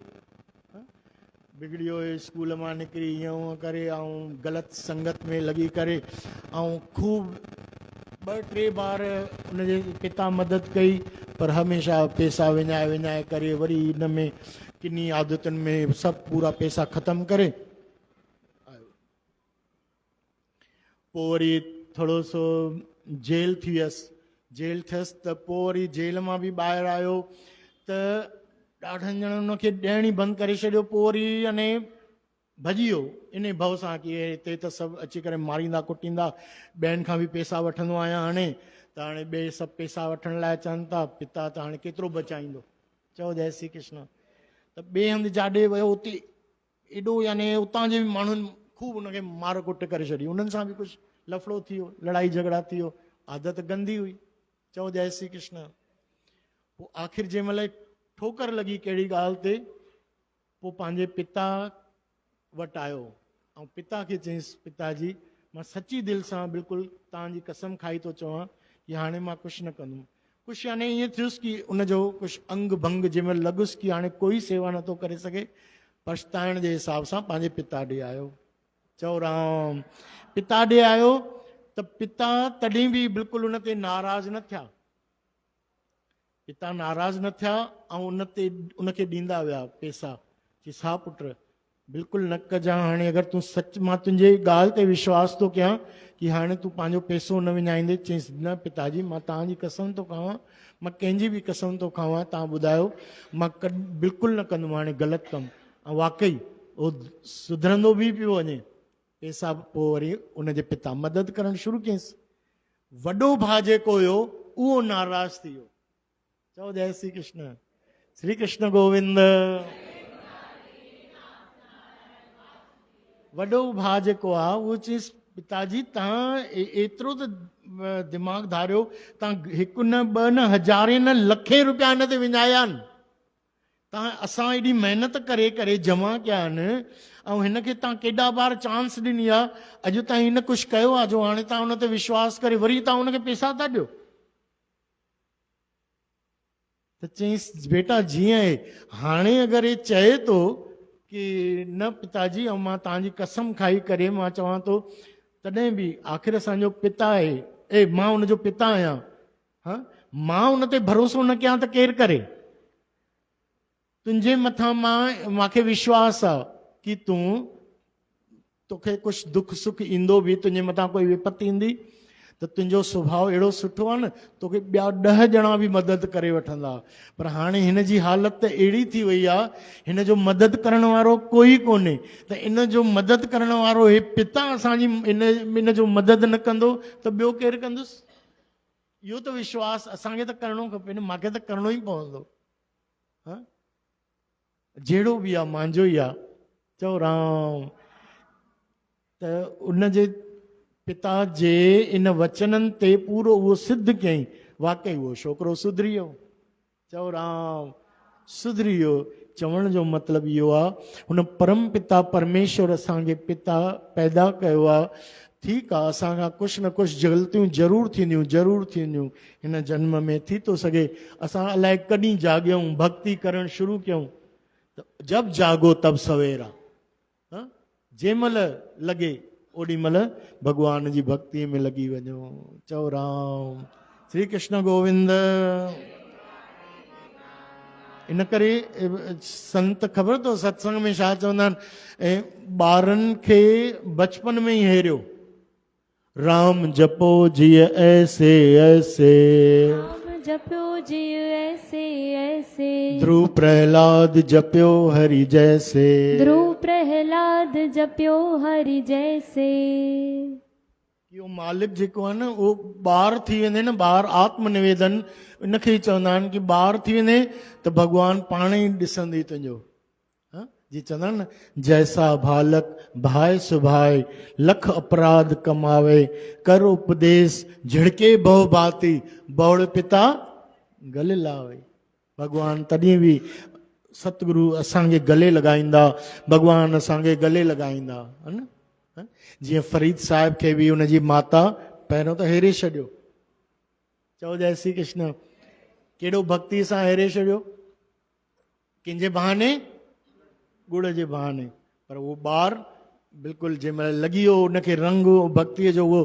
स्कूल मां निकिरी ईअं करे ऐं ग़लति संगत में लॻी करे ऐं खूब 2-3 बार उनजे पिता मदद कई, पर हमेशह पैसा विञाए करे वरी हिन में किनी आदतुनि में सभु पूरा पैसा ख़तमु करे आयो। पोइ वरी थोरो सो जेल थी वियसि, जेल थियसि त पोइ वरी जेल मां बि ॿाहिरि आयो त ॾाढनि ॼणनि उनखे ॾियण ई बंदि करे छॾियो। पोइ वरी अने भॼी वियो इन भउ सां कि हिते त सभु अची करे मारींदा कुटींदा, ॿियनि खां बि पैसा वठंदो आहियां हाणे, त हाणे ॿिए सभु पैसा वठण लाइ चवनि था, पिता त हाणे केतिरो बचाईंदो। चओ जय श्री कृष्ण। त ॿिए हंधि जाॾे वियो, उते एॾो यानी उतां जे बि माण्हुनि खूब उनखे मार कुट करे छॾी, उन्हनि सां बि कुझु लफड़ो थी वियो, लड़ाई झगड़ा थी वियो, आदत गंदी हुई। चओ जय श्री कृष्ण। पोइ आख़िर जंहिं महिल ठोकर लॻी कहिड़ी ॻाल्हि ते, पोइ पंहिंजे पिता वटि आयो ऐं पिता खे चयईंसि, पिताजी मां सची दिलि सां बिल्कुलु तव्हांजी कसम खाई थो चवां कि हाणे मां कुझु न कंदुमि। कुझु यानी ईअं थियुसि कि उनजो कुझु अंग भंग जंहिं महिल लॻुसि कि हाणे कोई सेवा नथो करे सघे, पछताइण जे हिसाब सां पंहिंजे पिता ॾे आयो। चओ राम। पिता ॾे आयो त पिता तॾहिं बि बिल्कुलु उन ते नाराज़ न थिया, पिता नाराज़ न थिया ऐं उनखे ॾींदा विया पैसा कि सा पुट बिल्कुलु न कजां, हाणे अगरि तूं सच, मां तुंहिंजे ॻाल्हि ते विश्वास थो कयां कि हाणे तूं पंहिंजो पैसो न विञाईंदे। चयईंसि न पिताजी, मां तव्हांजी कसम थो खावां, मां कंहिंजी बि कसम थो खावां, तव्हां ॿुधायो, मां बिल्कुलु न कंदुमि हाणे ग़लति कमु। ऐं वाकई उहो सुधरंदो बि पियो वञे पैसा। पोइ वरी उनजे पिता मदद करणु शुरू कयईंसि। वॾो भाउ जेको हुयो उहो नाराज़ थी वियो। चओ जय श्री कृष्ण। श्री कृष्ण गोविंद। वॾो भाउ जेको आहे उहो चयईंसि, पिताजी तव्हां एतिरो त दिमाग़ धारियो, तव्हां हिकु न ॿ न हज़ारे न लखे रुपया हिन ते विञाया आहिनि, तव्हां असां एॾी महिनत करे करे जमा कया आहिनि ऐं हिनखे तव्हां केॾा बार चांस ॾिनी आहे, अॼु ताईं हिन कुझु कयो आहे जो हाणे तव्हां हुन ते विश्वास करे वरी तव्हां हुनखे पैसा था ॾियो। त चयईंसि बेटा जीअं आहे, हाणे अगरि हे चए थो कि न पिताजी ऐं मां तव्हांजी कसम खाई करे मां चवां थो, तॾहिं बि आख़िर असांजो पिता आहे, मां हुनजो पिता आहियां, मां हुन ते भरोसो न कयां त केरु करे। तुंहिंजे मथां मूंखे विश्वास आहे कि तोखे कुझु दुख सुख ईंदो बि, तुंहिंजे मथां कोई विपत्ति ईंदी त तुंहिंजो सुभाउ अहिड़ो सुठो आहे न, तोखे ॿिया 10 ॼणा बि मदद करे वठंदा। पर हाणे हिन जी हालत त अहिड़ी थी वई आहे, हिन जो मदद करण वारो कोई कोन्हे, त इन जो मदद करण वारो हे पिता असांजी इन जो मदद न कंदो त ॿियो केरु कंदुसि। इहो त विश्वास असांखे त करिणो खपे न, मूंखे त करिणो ई पवंदो। जहिड़ो बि आहे मुंहिंजो ई आहे। चओ राम। त उनजे पिता जे इन वचननि ते पूरो उहो सिद्ध कयईं, वाकई उहो छोकिरो सुधरी वियो। चओ राम। सुधरी वियो। चवण जो मतिलबु इहो आहे, हुन परम पिता परमेश्वर असांखे पिता पैदा कयो आहे ठीकु आहे, असांखां कुझु न कुझु ग़लतियूं ज़रूरु थींदियूं हिन जन्म में। थी थो सघे असां अलाए कॾहिं जाॻियूं, भक्ति करणु शुरू कयूं, त जब जागो तब सवेरा, जंहिं महिल लॻे ओॾी महिल भॻवान जी भक्तीअ में लॻी वञो। चओ राम, श्री कृष्ण गोविंद। इन करे संत ख़बर अथव सत्संग में छा चवंदा आहिनि, ऐं ॿारनि खे बचपन में ई हेरियो, राम जपो जिय ऐसे ऐसे, राम जपियो जिय ऐसे ऐसे, ध्रुव प्रहलाद जपियो हरि जैसे, ध्रुव प्रहलाद जपियो हरि जैसे। इहो मालिक जेको आहे न उहो ॿार थी वेंदे न, ॿार आत्मनिवेदन इनखे ई चवंदा आहिनि कि ॿार थी वेंदे त भॻवानु पाण ई ॾिसंदी तुंहिंजो। जी चवंदा आहिनि न, जैसा बालक भाई सुभाए, लख अपराध कमावे, कर उपदेश झिड़के बहु भांति, बौड़ पिता गले लावे। भॻवानु तॾहिं बि सतगुरु असांखे गले लॻाईंदा, भॻवानु असांखे गले लॻाईंदा, है न। जीअं फरीद साहिब खे बि हुनजी माता पहिरियों त हेरे छॾियो। चओ जय श्री कृष्ण। कहिड़ो भक्ति सां हेरे छॾियो, कंहिंजे बहाने, गुड़ जे बहाने। पर उहो ॿार बिल्कुलु जंहिं महिल लॻी वियो उनखे रंग भक्तीअ जो उहो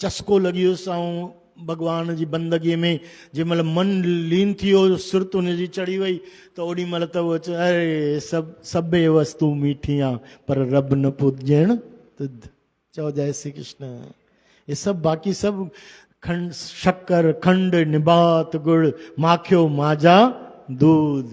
चस्को लॻी वियुसि, ऐं भॻवान जी बंदगीअ में जंहिं महिल मन लीन थी वियो, सुरत हुनजी चढ़ी वई, त ओॾी महिल त उहो चए, अरे सभे वस्तु मीठी आहे पर रब न पुॼण तुध। चओ जय श्री कृष्ण। ये सब बाक़ी सब खंड शक्कर खंड निबात गुड़ माखियो माजा दूध,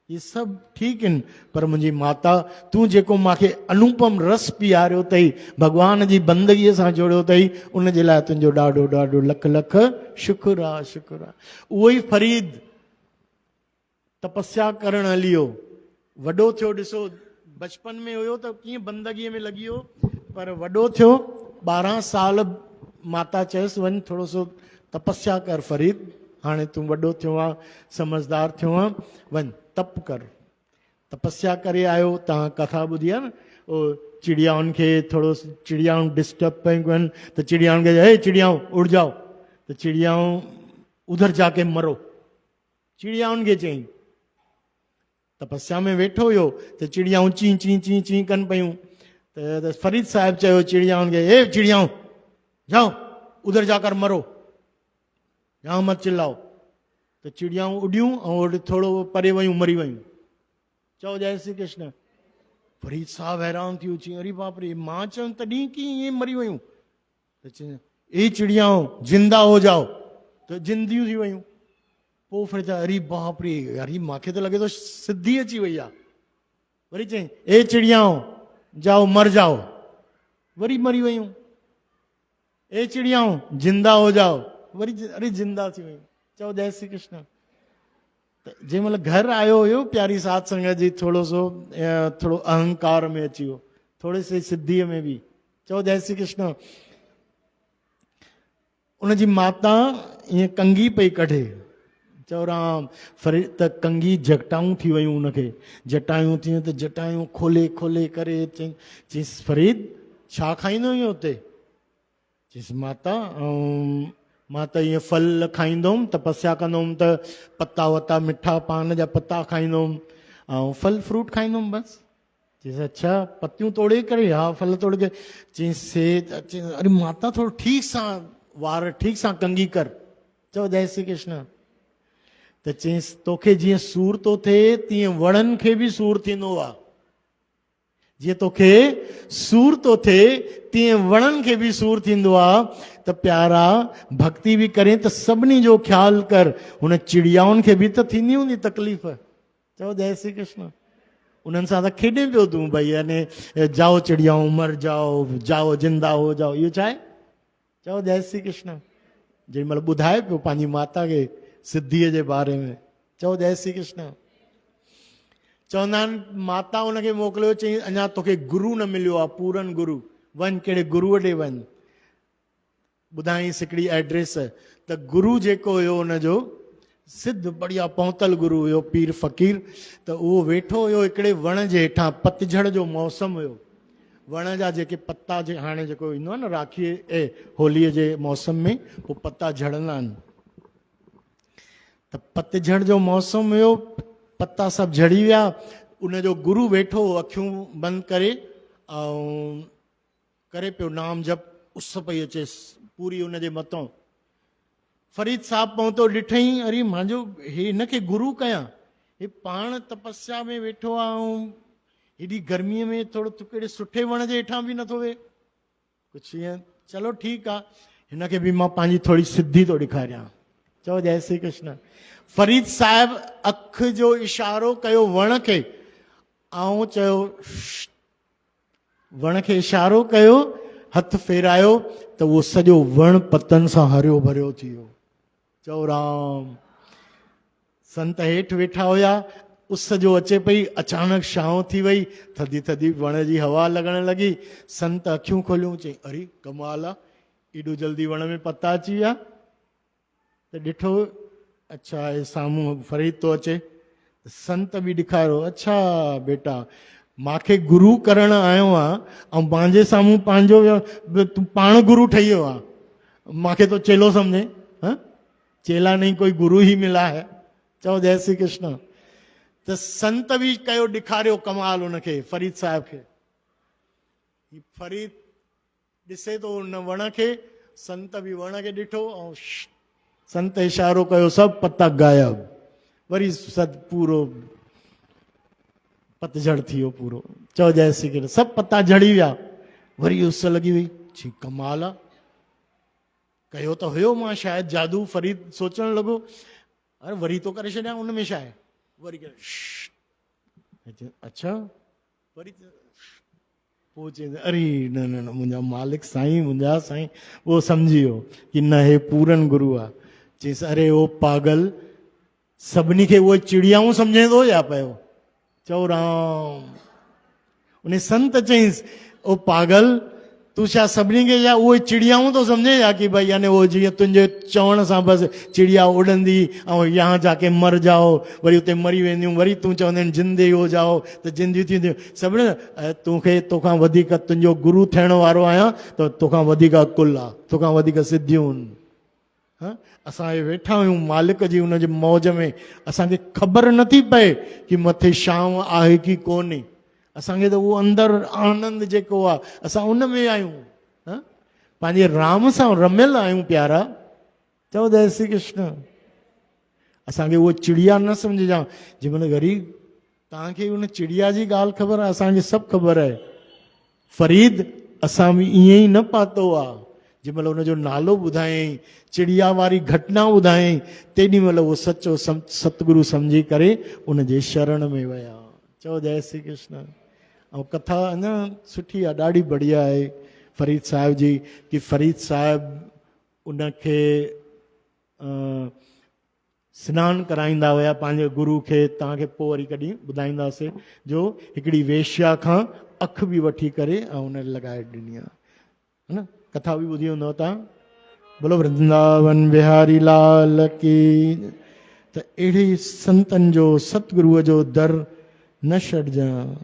ये सब ठीकु आहिनि, पर मुंहिंजी माता तूं जेको मूंखे अनुपम रस पीआरियो अथई, भॻवान जी बंदगीअ सां जोड़ियो अथई, उनजे लाइ तुंहिंजो ॾाढो ॾाढो लख लख शुक्र आहे, शुक्र आहे। उहो ई फरीद तपस्या करणु हली वियो, वॾो थियो, ॾिसो बचपन में हुयो त कीअं बंदगीअ में लॻी वियो, पर वॾो थियो 12 साल माता चयसि वञ थोरो सो तपस्या कर फरीद, हाणे तूं वॾो थियो आहे, समझदार थियो आहे, वञ तप कर। तपस्या करे आयो, तव्हां कथा ॿुधी आहे न, उहो चिड़ियाउनि खे थोरो चिड़ियाऊं डिस्टर्ब पियूं कनि, त चिड़ियाउनि खे हे चिड़ियाऊं उड़ जाओ, त चिड़ियाऊं उधर जाके मरो, चिड़ियाउनि खे चई। तपस्या में वेठो हुयो त चिड़ियाऊं चीं चीं चीं चीं कनि पियूं, त फरीद साहिब चयो चिड़ियाउनि खे, हे चिड़ियाऊं जाओ उधर जाकर मरो, यहाँ मत चिल्लाओ। त चिड़ियाऊं उॾियूं ऐं थोरो परे वयूं, मरी वयूं। चओ जय श्री कृष्ण। फरीद साहिब हैरान थी अची, अरे बाप रे, मां चयो तॾहिं की ईअं मरी वयूं, त चई ए चिड़ियाऊं जिंदा हो जाओ, त जिंदियूं थी वयूं। पोइ फिर अरे बाप रे, अरे मूंखे त लॻे थो सिद्धि अची वई आहे। वरी चई ए चिड़ियाऊं जाओ मर जाओ, वरी मरी वयूं। ए चिड़ियाऊं जिंदा हो जाओ, वरी अरे जिंदा थी वयूं। चओ जय श्री कृष्ण। त जंहिं महिल घर आयो हुयो प्यारी साध संगत जी, थोरो अहंकार में अची वियो, थोरे से सिद्धीअ में बि। चओ जय श्री कृष्ण। उनजी माता ईअं कंघी पई कढे, चओ राम। फरीद त कंघी जटाऊं थी वयूं, उनखे जटायूं थियूं त जटायूं खोले खोले करे चईसि फरीद छा खाईंदो हुयो हुते? चईसि माता मां त ईअं फल खाईंदुमि, तपस्या कंदुमि त पत्ता वत्ता मिठा पान जा पत्ता खाईंदुमि ऐं फल फ्रूट खाईंदुमि बसि। चईसि अच्छा पतियूं तोड़े करे? हा फल तोड़े करे। चईसि अरे माता थोरो ठीक सां वार ठीक सां कंघी कर। चओ जय श्री कृष्ण। त चईसि तोखे जीअं सूर थो थिए तीअं वणनि खे बि सूर थींदो आहे, जीअं तोखे सूर थो थिए तीअं वणनि खे बि सूर थींदो आहे। त प्यारा भक्ति बि करे त सभिनी जो ख्यालु कर, हुन चिड़ियाउनि खे बि त थींदी हूंदी तकलीफ़। चओ जय श्री कृष्ण। उन्हनि सां त खेॾे पियो तूं भई, यानी जाओ चिड़ियाऊं मर जाओ, जाओ जिंदा हो जाओ, इहो छा आहे? चओ जय श्री कृष्ण। जेॾी महिल ॿुधाए पियो पंहिंजी माता खे सिद्धीअ जे बारे में। चओ जय श्री कृष्ण। चवंदा आहिनि माता हुनखे मोकिलियो, चई अञा तोखे गुरू न मिलियो आहे, पूरन गुरू, वञ कहिड़े गुरूअ ॾे वञ। ॿुधाईंसि हिकिड़ी एड्रेस। त गुरू जेको हुयो हुनजो सिद्ध बढ़िया पहुतल गुरू हुयो, पीर फ़कीर। त उहो वेठो हुयो हिकिड़े वण जे हेठां, पतझड़ जो मौसम हुयो, वण जा जेके पत्ता जे हाणे जेको ईंदो आहे न राखीअ होलीअ जे मौसम में पोइ पत्ता झड़ंदा आहिनि, त पतझड़ जो मौसम हुयो, पत्ता सभु झड़ी विया। उनजो गुरु वेठो अखियूं बंदि करे ऐं करे पियो नाम जप, उस पई अचे पूरी उनजे मथां। फरीद साहब पहुतो, ॾिठई अरे मुंहिंजो हे हिनखे गुरु कयां, हे पाण तपस्या में वेठो आहे ऐं हेॾी गर्मीअ में थोरो कहिड़े सुठे वण जे हेठां बि नथो वेहे कुझु ईअं। चलो ठीकु आहे, हिनखे बि मां पंहिंजी थोरी सिद्धि थो ॾेखारियां। चओ जय श्री कृष्ण। फरीद साहिब अख जो इशारो कयो वण खे ऐं चयो, वण खे इशारो कयो, हथ फेरायो त उहो सॼो वण पतनि सां हरियो भरियो थी वियो। चओ राम। संत हेठि वेठा हुया, उस जो अचे पई, अचानक छांव थी वई, थधी थधी वण जी हवा लॻण लॻी। संत अखियूं खोलियूं, चई अरे कमाल आहे, एॾो जल्दी वण में पता अची विया। त ॾिठो, अच्छा हे साम्हूं फरीद थो अचे। संत बि ॾेखारियो, अच्छा बेटा मूंखे गुरु करण आयो आहे ऐं पंहिंजे साम्हूं पंहिंजो तूं पाण गुरु ठही वियो आहे, मूंखे तो चेलो सम्झे? हाँ, चेला नहीं कोई गुरु ही मिला है। चओ जय श्री कृष्ण। त संत बि कयो, ॾेखारियो कमाल उनखे फरीद साहिब खे। फरीद ॾिसे थो उन वण खे, संत बि वण खे ॾिठो ऐं संत इशारो कयो, सभु पता गायब। वरी पूरो पतझड़ थी वियो पूरो। चओ जय श्री कृष्ण। सभु पता झड़ी विया। वरी उस लॻी वई, छी कमाल आहे, कयो त हुयो मां शायदि जादू। फरीद सोचणु लॻो, अरे वरी तो करे छॾियां, उन में छा आहे? वरी अच्छा, वरी पोइ चई अरे न न न, मुंहिंजा मालिक साईं, मुंहिंजा साईं। उहो सम्झी वियो कि न, हे पूरन गुरु आहे। चईसि अरे ओ पागल, सभिनी खे उहे चिड़ियाऊं सम्झे थो या पियो? चओ राम। उन संत चईंसि, ओ पागल, तूं छा सभिनी खे या उहे चिड़ियाऊं तो सम्झे या कि भाई यानी वो जीअं तुंहिंजे चवण सां बसि चिड़िया उड़ंदी ऐं यहाँ जाके मर जाओ, वरी उते मरी वेंदियूं, वरी तूं चवंदा आहिनि जिंदे हो जाओ त जिंदियूं थींदियूं। सभिनी तोखे, तोखां वधीक तुंहिंजो गुरु थियण वारो आहियां, त तोखां वधीक अकुल आहे, तोखां वधीक सिद्धियूं आहिनि। हाँ, असां वेठा आहियूं मालिक जी उनजे मौज में, असांखे ख़बर नथी पए कि मथे छांव आहे कि कोन्हे। असांखे त उहो अंदरि आनंद जेको आहे असां उन में आहियूं, पंहिंजे राम सां रमियल आहियूं प्यारा। चओ जय श्री कृष्ण। असांखे उहो चिड़िया न सम्झजां। जंहिंमहिल वरी तव्हांखे उन चिड़िया जी ॻाल्हि ख़बर आहे, असांखे सभु ख़बर आहे। फरीद असां बि ईअं ई न पातो आहे। जंहिंमहिल उनजो नालो ॿुधायईं, चिड़िया वारी घटना ॿुधायईं, तेॾी महिल उहो सचो सतगुरु सम्झी करे उनजे शरण में विया। चओ जय श्री कृष्ण। ऐं कथा अञा सुठी आहे, ॾाढी बढ़िया आहे फरीद साहिब जी, कि फरीद साहिब उनखे सनानु कराईंदा हुया पंहिंजे गुरु खे। तव्हांखे पोइ वरी कॾहिं ॿुधाईंदासीं, जो हिकिड़ी वेश्या खां अखि बि वठी करे ऐं उन लॻाए ॾिनी आहे, है न। कथा बि ॿुधी हूंदव तव्हां। बोलो वृंदावन बिहारी लाल की। त अहिड़े संतनि जो, सतगुरुअ जो दर न छॾिजां।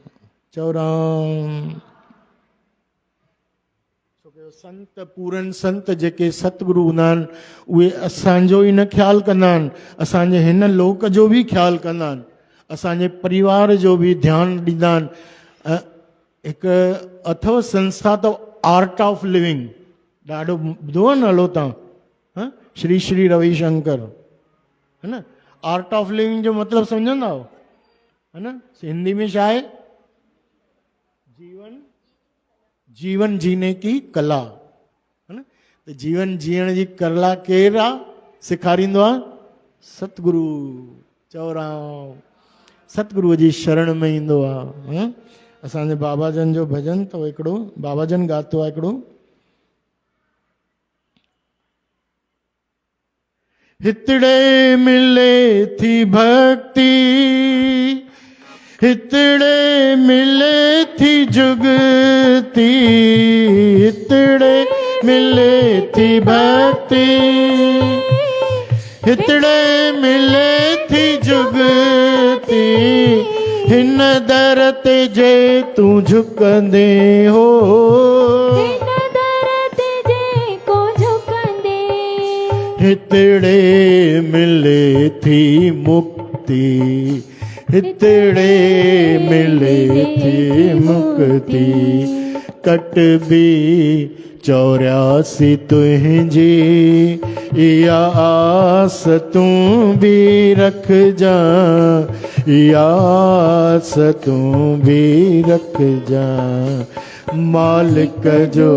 चओ राम। संत, पूरन संत जेके सतगुरु हूंदा आहिनि, उहे असांजो ई न ख़्यालु कंदा आहिनि, असांजे हिन लोक जो बि ख़्यालु कंदा आहिनि, असांजे परिवार जो बि ध्यानु ॾींदा आहिनि। हिकु अथव संस्था त आर्ट ऑफ लिविंग, ॾाढो ॿुधो आहे नालो तव्हां? श्री श्री रविशंकर, है न। आर्ट ऑफ लिविंग जो मतिलबु सम्झंदा हो, है न। हिंदी में छा आहे? जीवन जीने की कला, है न। त जीवन जीअण जी कला केरु आहे? सेखारींदो आहे सतगुरु। चओ राम। सतगुरुअ जी शरण में ईंदो आहे। असांजे बाबाजन जो भॼन अथव हिकिड़ो, बाबाजन ॻातो आहे हिकिड़ो, हितड़े मिले थी भक्ति, हितड़े मिले थी जुगती, हितड़े मिले थी भक्ति, हितड़े मिले थी जुगती, हिन दर ते जे तू झुकंदे हो, हिन दर ते जेको झुकंदे, हितड़े मिले थी मुक्ति, हितड़े मिले थी मुक्ति। कटबी 84 तुझी इया आस तू भी रख जा, इया आस तू भी रख जा। मालिक जो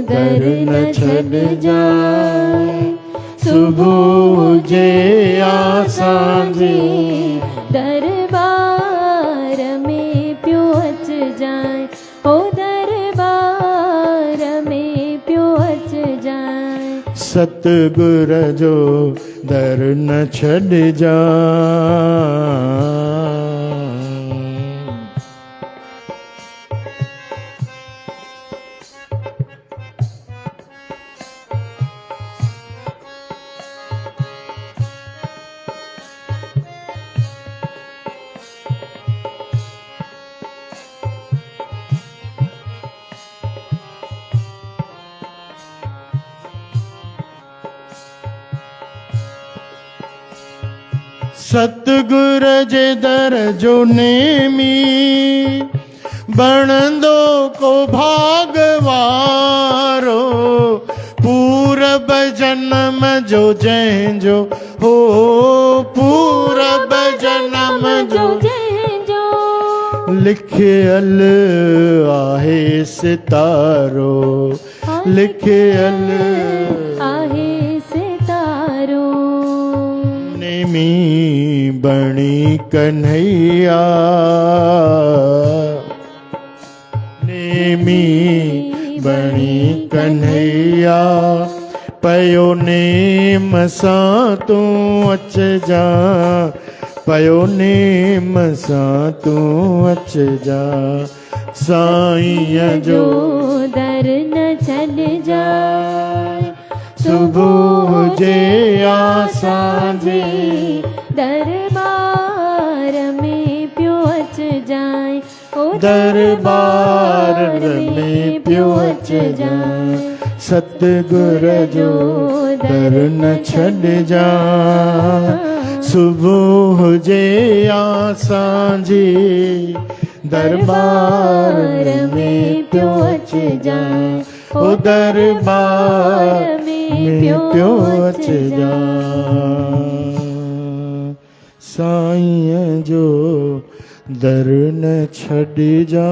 दर न छॾ जाए, सुबह जे आसांजे दरबार में पियो अच जाए, ओ दरबार में पियो अच जाए। सतगुर जो दर न छॾ जा। सतगुर जे दर जो नेमी बणंदो को भागवारो, पूरब जन्म जो जंहिंजो हो, पूरब जन्म जो जंहिंजो लिखियल आहे सितारो, लिखियल आहे सितारो। नेमी बणी कन्हैया, नेमी बणी कन्हैया। पयो नेम सां तू अच जा, पयो नेम सां तू अच जा। साईं जो दर न छॾ जाए, सुबह जे आसांजे दरबार में पियो अच जाए, ओ दरबार में पियो अच जाए। सतगुर जो दर न छॾ जा, सुबह जे आसांजे दरबार में पियो अच जाए, ओ दरबार में पियो अच जा। साईं जो दर न छॾ जा,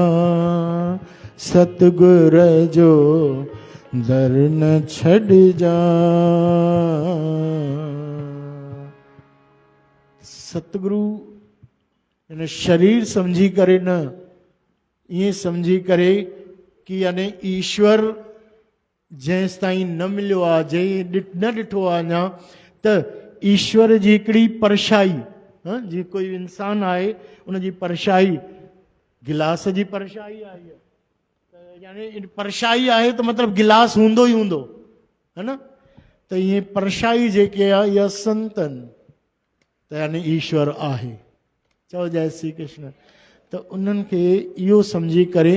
सतगुर जो दर न छॾ जा। सतगुरु इन शरीर समझी करे न, ये समझी करे कि यानी ईश्वर जंहिंसि ताईं न मिलियो आहे, जंहिं न ॾिठो आहे अञा, त ईश्वर जी हिकिड़ी परछाई, जी कोई इंसान आहे उनजी परछाई, गिलास जी परछाई आहे, यानी परछाई आहे त मतिलबु गिलास हूंदो ई हूंदो है न। त ईअं परछाई जेके आहे इहा संतन त यानी ईश्वर आहे। चओ जय श्री कृष्ण। त उन्हनि खे इहो सम्झी करे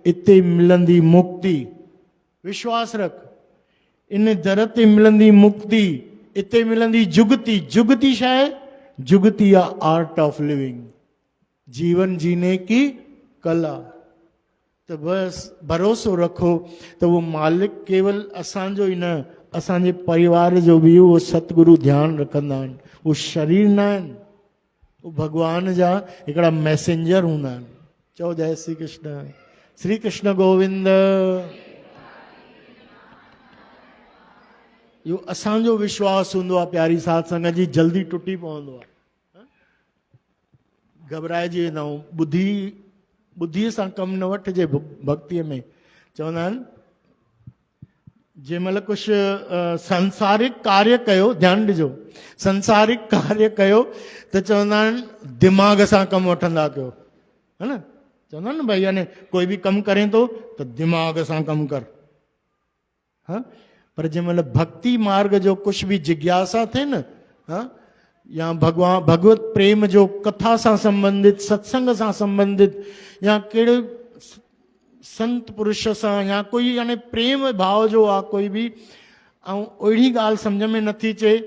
इते मिलंदी मुक्ति, विश्वास रख, इन दर ते मिलंदी मुक्ति, इते मिलंदी जुगती। जुगती छा आहे? जुगती आहे आर्ट ऑफ लिविंग, जीवन जीने की कला। तो बस भरोसो रखो तो वो मालिक केवल असांजो ई न, असांजे परिवार जो बि उहो सतगुरु ध्यानु रखंदा आहिनि। वो शरीर न आहिनि, वो भगवान जा हिकिड़ा मैसेंजर हूंदा आहिनि। चओ जय श्री कृष्ण। श्री कृष्ण गोविंद। इहो असांजो विश्वास हूंदो आहे प्यारी साध संगत जी, जल्दी टुटी पवंदो आहे। घबराइजे न, बुद्धीअ सां कमु न वठिजे भक्तीअ में। चवंदा आहिनि जंहिं महिल कुझु संसारिक कार्य कयो, ध्यानु ॾिजो, संसारिक कार्य कयो त चवंदा आहिनि दिमाग़ सां कमु वठंदा कयो, है न। चवंदा आहिनि न भई यानी कोई बि कमु करे थो त दिमाग़ सां कमु कर, हा। पर जंहिं महिल भक्ति मार्ग जो कुझु बि जिज्ञासा थिए न, हा, या भगवान भगवत प्रेम जो कथा सां संबंधित, सत्संग सां संबंधित, या कहिड़े संत पुरुष सां, या कोई यानी प्रेम भाव जो आहे कोई बि, ऐं अहिड़ी ॻाल्हि सम्झ में नथी अचे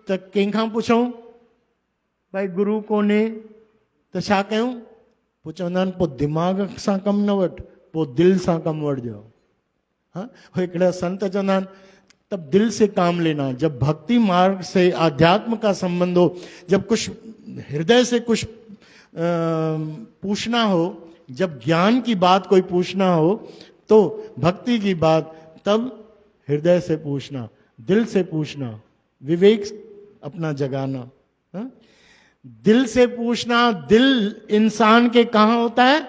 त कंहिंखां पुछूं भाई गुरू कोन्हे त छा कयूं? पोइ चवंदा आहिनि पोइ दिमाग़ सां कमु न वठि, पोइ दिलि सां कमु वठिजो। हाँ, हिकिड़ा संत चवंदा आहिनि तब दिल से काम लेना। जब भक्ति मार्ग से आध्यात्म का संबंध हो, जब कुछ हृदय से कुछ पूछना हो, जब ज्ञान की बात कोई पूछना हो तो भक्ति की बात तब हृदय से पूछना, दिल से पूछना, विवेक अपना जगाना। हाँ? दिल से पूछना, दिल इंसान के कहाँ होता है?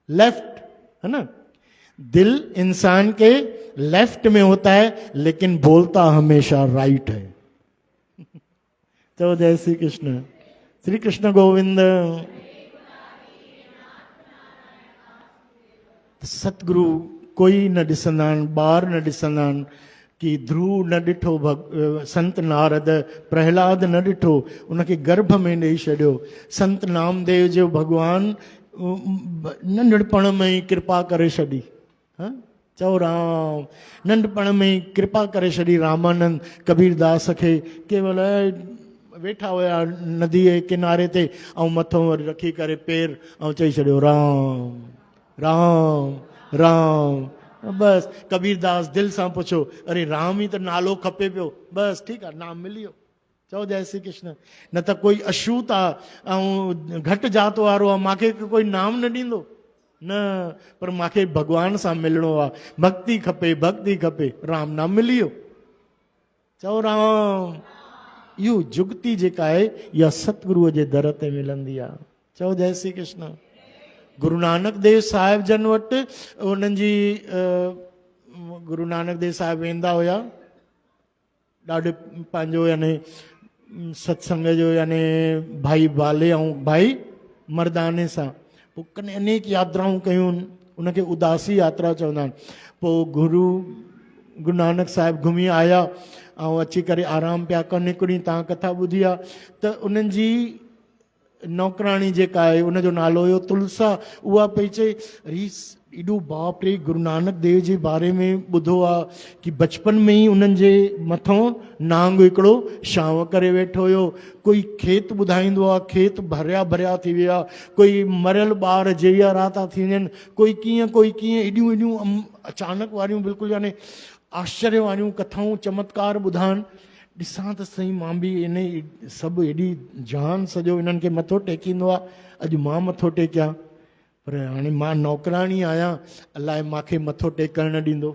लेफ्ट, है ना? दिल इंसान के लेफ्ट में होता है, लेकिन बोलता हमेशा राइट है। तो जय श्री कृष्ण, श्री कृष्ण गोविंद। सतगुरु कोई न ॾिसंदा आहिनि, ॿार न ॾिसंदा आहिनि कि ध्रुव न ॾिठो, संत नारद प्रहलाद न ॾिठो, उनखे गर्भ में ॾेई छॾियो। संत नामदेव जो भॻवान नंढपण में ई कृपा करे छॾी। हाँ? चओ राम, नंढपण में ई कृपा करे छॾी रामानंद कबीरदास खे। केवल वेठा हुया नदी जे किनारे ते, ऐं मथो रखी करे पेर, ऐं चई छॾियो राम राम राम। बस कबीरदास दिल सां पुछो, अरे राम ही तो नालो खपे पियो, बस ठीकु आहे, नाम मिली वियो। चओ जय श्री कृष्ण। न त कोई अछूत आहे ऐं घटि जात वारो आहे, मूंखे कोई नाम न ॾींदो न, पर मूंखे भॻवान सां मिलणो आहे, भक्ति खपे, भक्ति खपे, राम नाम मिली वियो। चओ राम। इहो जुगती जेका आहे इहा सतगुरुअ जे दर ते मिलंदी आहे। चओ जय श्री कृष्ण। गुरु नानक देव साहिब जन वटि उन्हनि जी गुरु नानक देव साहिब वेंदा हुया, ॾाढे पंहिंजो यानी सत्संग जो यानी भाई बाले ऐं भाई मर्दाने सां पोइ कॾहिं अनेक यात्राऊं कयूं, उनखे उदासी यात्रा चवंदा आहिनि। पोइ गुरु नानक साहिब घुमी आया ऐं अची करे आराम पिया कनि। हिकिड़ी तव्हां कथा ॿुधी आहे त उन्हनि जी नौकराणी जेका आहे उनजो नालो हुयो तुलसा। उहा पई चए, अरे एॾो बाप रे, गुरु नानक देव जे बारे में ॿुधो आहे कि बचपन में ई उन्हनि जे मथां नांग हिकिड़ो छांव करे वेठो हुयो। कोई खेत ॿुधाईंदो आहे, खेत भरिया भरिया थी विया, कोई मरियल ॿार जेवियारा था थी वञनि, कोई कीअं एॾियूं एॾियूं अचानक वारियूं बिल्कुलु यानी आश्चर्य वारियूं कथाऊं चमत्कार ॿुधाइनि। ॾिसां त सही, मां बि इन सभु एॾी जान सॼो इन्हनि खे मथो टेकींदो आहे। अॼु मां मथो टेकियां, पर हाणे मां नौकराणी आहियां, अलाए मूंखे मथो टेकणु न ॾींदो,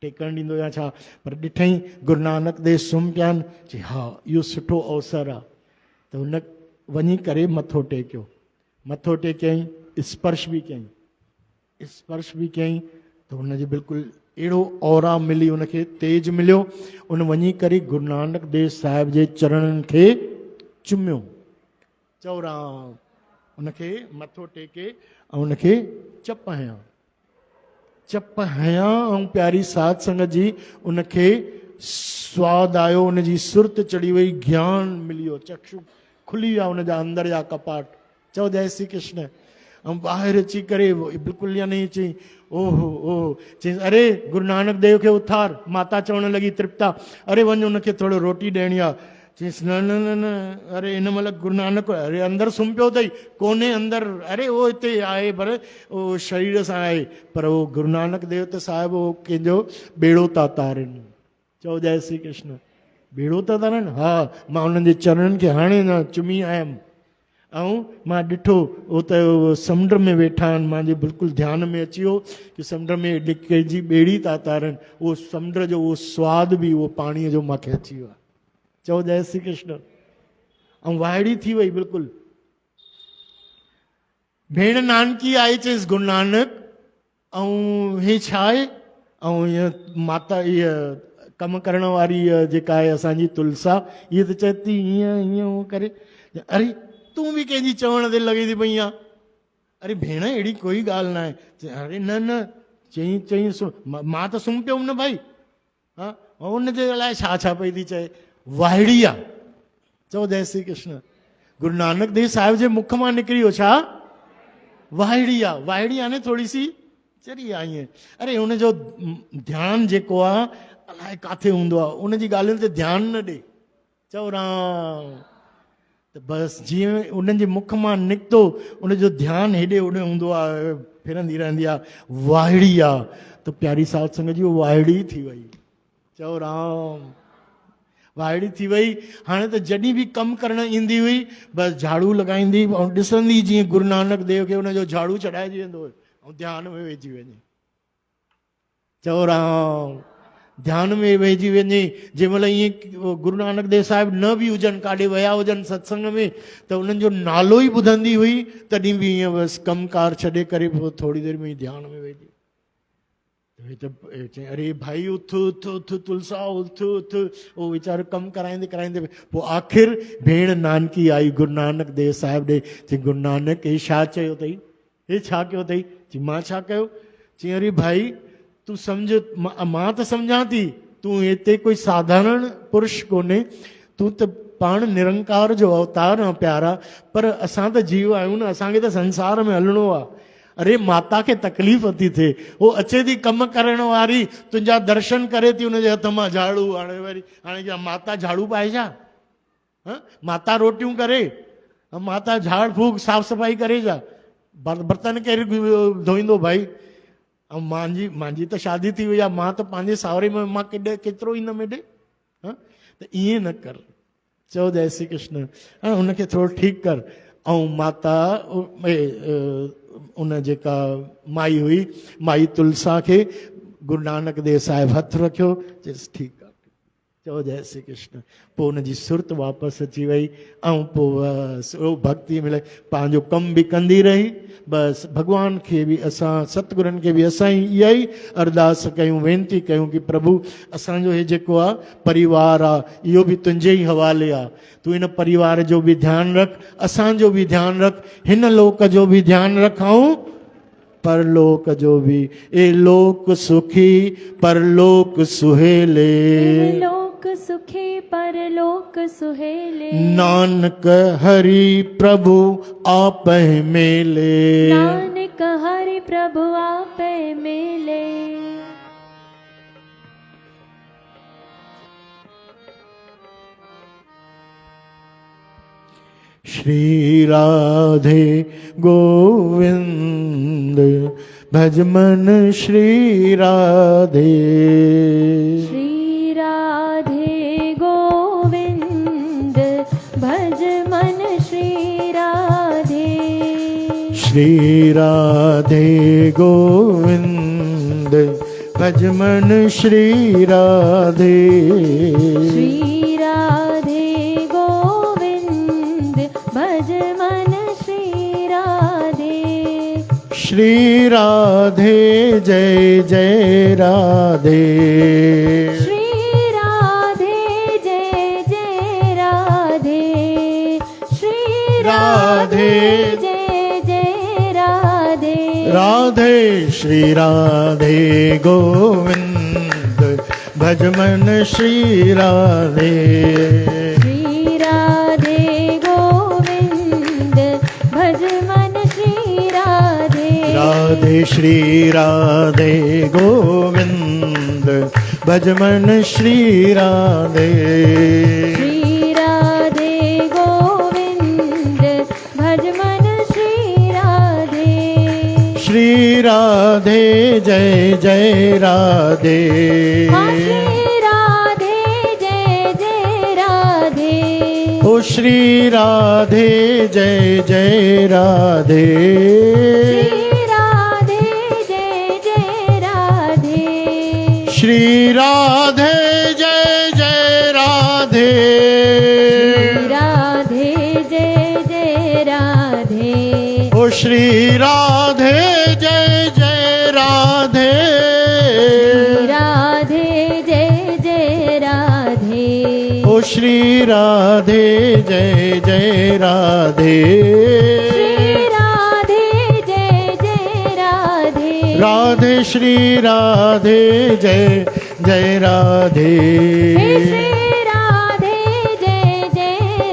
टेकणु ॾींदो या छा। पर ॾिठई गुरु नानक देव सुम्ही पिया आहिनि, चई हा इहो सुठो अवसर आहे। त हुन वञी करे मथो टेकियो, मथो टेकियईं, स्पर्श बि कयईं त हुनजे बिल्कुलु अहिड़ो औरा मिली, उनखे तेज मिलियो। उन वञी करे गुरु नानक देव साहिब जे चरणनि खे चुमियो। चओ राम। उनखे मथो टेके ऐं उनखे चप हयां ऐं प्यारी साध संगत जी उनखे स्वाद आयो, उनजी सुरत चढ़ी वई, ज्ञान मिली वियो, चक्षु खुली विया उनजा अंदर जा कपाट। चओ जय श्री कृष्ण। ऐं ॿाहिरि अची करे बिल्कुलु यानी चई ओहो चई, अरे गुरु नानक देव खे उथार। माता चवणु लॻी तृप्ता, अरे वञ उनखे थोरो रोटी ॾियणी आहे। चईसि न न न न, अरे इन महिल गुरु नानक अरे अंदरि सुम्ही पियो अथई, कोन्हे अंदरि, अरे उहो हिते आहे पर उहो शरीर सां आहे, पर उहो गुरु नानक देव त साहिबु उहो कंहिंजो बेड़ो था तारनि। चओ जय श्री कृष्ण। बेड़ो था तारनि? हा, मां उन्हनि जे चरणनि खे हाणे न चुमी आयमि ऐं मां ॾिठो उहो त समुंड में वेठा आहिनि। मुंहिंजे बिल्कुलु ध्यान में अची वियो कि समुंड में कंहिंजी ॿेड़ी था तारनि। उहो समुंड जो उहो सवादु बि उहो पाणीअ जो मूंखे अची वियो आहे। चओ जय श्री कृष्ण। ऐं वाइड़ी थी वई बिल्कुलु। भेण नानकी आई, चयसि गुरु नानक ऐं हे छा आहे? ऐं हीअ माता इहा कमु करण वारी जेका आहे असांजी तुलसा, इहा त चए थी हीअं करे, अरे तूं बि कंहिंजी चवण ते लॻी थी पई आहे। अरे भेण अहिड़ी कोई ॻाल्हि न आहे। अरे न न, चई मां त सुम्ही पियो हुउमि न भाई। हा, हुन जे अलाए छा पई थी चए। वाइड़ी आहे, चओ जय श्री कृष्ण। गुरु नानक देव साहिब जे मुख मां निकिरियो छा? वाहिड़ी आहे। वाहिड़ी आहे न थोड़ी सी चरी आहे ईअं। अरे हुनजो ध्यानु जेको आहे अलाए किथे हूंदो आहे, उनजी ॻाल्हियुनि ते ध्यानु न ॾे। चओ राम। त बसि जीअं उन्हनि जे मुख मां निकितो उनजो ध्यानु हेॾे होॾे हूंदो आहे, फिरंदी रहंदी आहे, वाहिड़ी आहे। त प्यारी साध संगत जी उहा वाहिड़ी थी वई। चओ राम। वाहिड़ी थी वई। हाणे त जॾहिं बि कमु करणु ईंदी हुई बसि झाड़ू लॻाईंदी ऐं ॾिसंदी जीअं गुरु नानक देव खे हुनजो झाड़ू चढ़ाइजी वेंदो ऐं ध्यानु में वेहिजी वञे। चओ राम। ध्यानु में वेहिजी वञे। जंहिं महिल ईअं गुरु नानक देव साहिब न बि हुजनि, काॾे विया हुजनि सत्संग में, त उन्हनि जो नालो ई ॿुधंदी हुई तॾहिं बि ईअं बसि कमकार छॾे करे पोइ थोरी देरि में ई ध्यानु में वेहिजी। अरे भाई उथ उथ उथ तुलसा उथ उथ। उहो वीचारो कमु कराईंदे कराईंदे पोइ आख़िर भेण नानकी आई गुरु नानक देव साहिब ॾे। चई गुरु नानक हे छा चयो अथई? हे छा कयो अथई? चई मां छा कयो? चई अरे भाई तूं सम्झ, मां त सम्झां थी तूं हिते कोई साधारण पुरुष कोन्हे, तूं त पाण निरंकार जो अवतार आहे प्यारा, पर असां त जीव आहियूं न, असांखे त संसार में हलणो आहे। अरे माता खे तकलीफ़ थी थिए, वो अचे थी कम करण वारी, तुंहिंजा दर्शन करे थी, उनजे हथ मां झाड़ू। हाणे वरी हाणे माता झाड़ू पाए छा? माता रोटियूं करे, माता झाड़ फूक साफ़ सफ़ाई करे छा? बर्तन केरु धोईंदो भाई? ऐं मुंहिंजी त शादी थी वई आहे, मां त पंहिंजे सावरे में मां केतिरो ईंदमि हेॾे। त ईअं न कर। चओ जय श्री कृष्ण। उनखे थोरो ठीकु कर। ऐं माता उन जेका माई हुई, माई तुलसा खे गुरु नानक देव साहिब हथ रखियो, चयसि ठीकु आहे। चओ जय श्री कृष्ण। पोइ हुनजी सुरत वापसि अची वई ऐं पोइ बसि उहो भक्ति मिले पंहिंजो कमु बि कंदी रही। बसि भॻवान खे बि असां सतगुरनि खे बि असां इहा ई अरदास कयूं, वेनिती कयूं कि प्रभु असांजो हे जेको आहे परिवार आहे इहो बि तुंहिंजे ई हवाले आहे। तूं हिन परिवार जो बि ध्यानु रख, असांजो बि ध्यानु रख, हिन लोक जो बि ध्यानु रखूं, परलोक जो बि। ए लोक सुखी परलोक सुहेले, लोक सुखी परलोक सुहेले। नानक हरि प्रभु आप मेले, नानक हरि प्रभु आप मेले। श्री राधे गोविंद भज मन श्री राधे, श्री राधे गोविंद भज मन श्री राधे, श्री राधे गोविंद भज मन श्री राधे, श्री राधे गोविंद भज मन श्री राधे। श्री राधे जय जय राधे, श्री राधे जय जय राधे, श्री राधे जय जय राधे। राधे श्री राधे गोविंद भज मन श्री राधे, श्री राधे गोविंद भज मन श्री राधे। राधे श्री राधे गोविंद भज मन श्री राधे, श्री राधे गोविंद भज मन श्री राधे। श्री राधे जय जय राधे, हाँ श्री राधे जय जय राधे, ओ श्री राधे जय जय राधे, श्री राधे जय जय राधे, श्री राधे जय जय राधे, श्री राधे जय जय राधे, ओ श्री राधे जय जय राधे, श्री राधे जय जय राधे, ओ श्री राधे जय जय राधे, श्री राधे जय जय राधे। राधे श्री राधे जय जय राधे, हे श्री राधे जय जय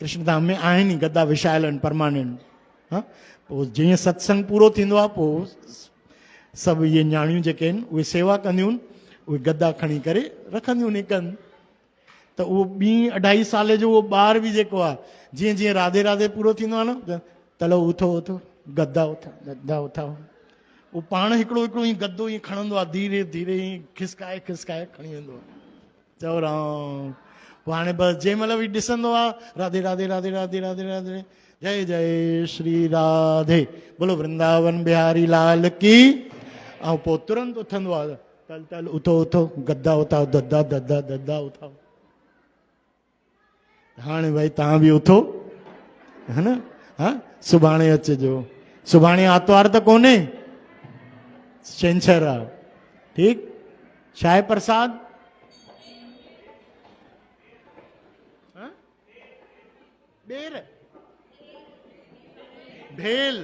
कृष्ण धाम में आहिनि ई गद्दा विछायल आहिनि परमानेंट। हाँ, पोइ जीअं सत्संग पूरो थींदो आहे पोइ सभु इहे न्याणियूं जेके आहिनि उहे सेवा कंदियूं आहिनि, उहे गद्दा खणी करे रखंदियूं आहिनि हिकु हंधि। त उहो 2-2.5 साल जो उहो ॿार बि जेको आहे जीअं जीअं राधे राधे पूरो थींदो आहे न, तलो उथो उथो गद्दा उथो गद्दा उथाओ, उहो पाण हिकिड़ो हिकिड़ो ई गद्दो ईअं खणंदो आहे, धीरे धीरे ई खिसकाए खिसकाए खणी वेंदो आहे। चओ राम। पोइ हाणे बसि जंहिं महिल बि ॾिसंदो आहे राधे राधे राधे राधे राधे राधे जय जय श्री राधे बोलो वृंदावन बिहारी लाल की। ऐं पोइ तुरंत उथंदो आहे, तल तल उथो उथो गद्दा उथाओ दद्दा दद्दा दद्दा उथाओ। हाणे भाई तव्हां बि उथो, है न। हाँ, सुभाणे अचिजो। सुभाणे आर्तवार त कोन्हे, छंछरु आहे। ठीकु, छा आहे प्रसाद? ॿेर भेल।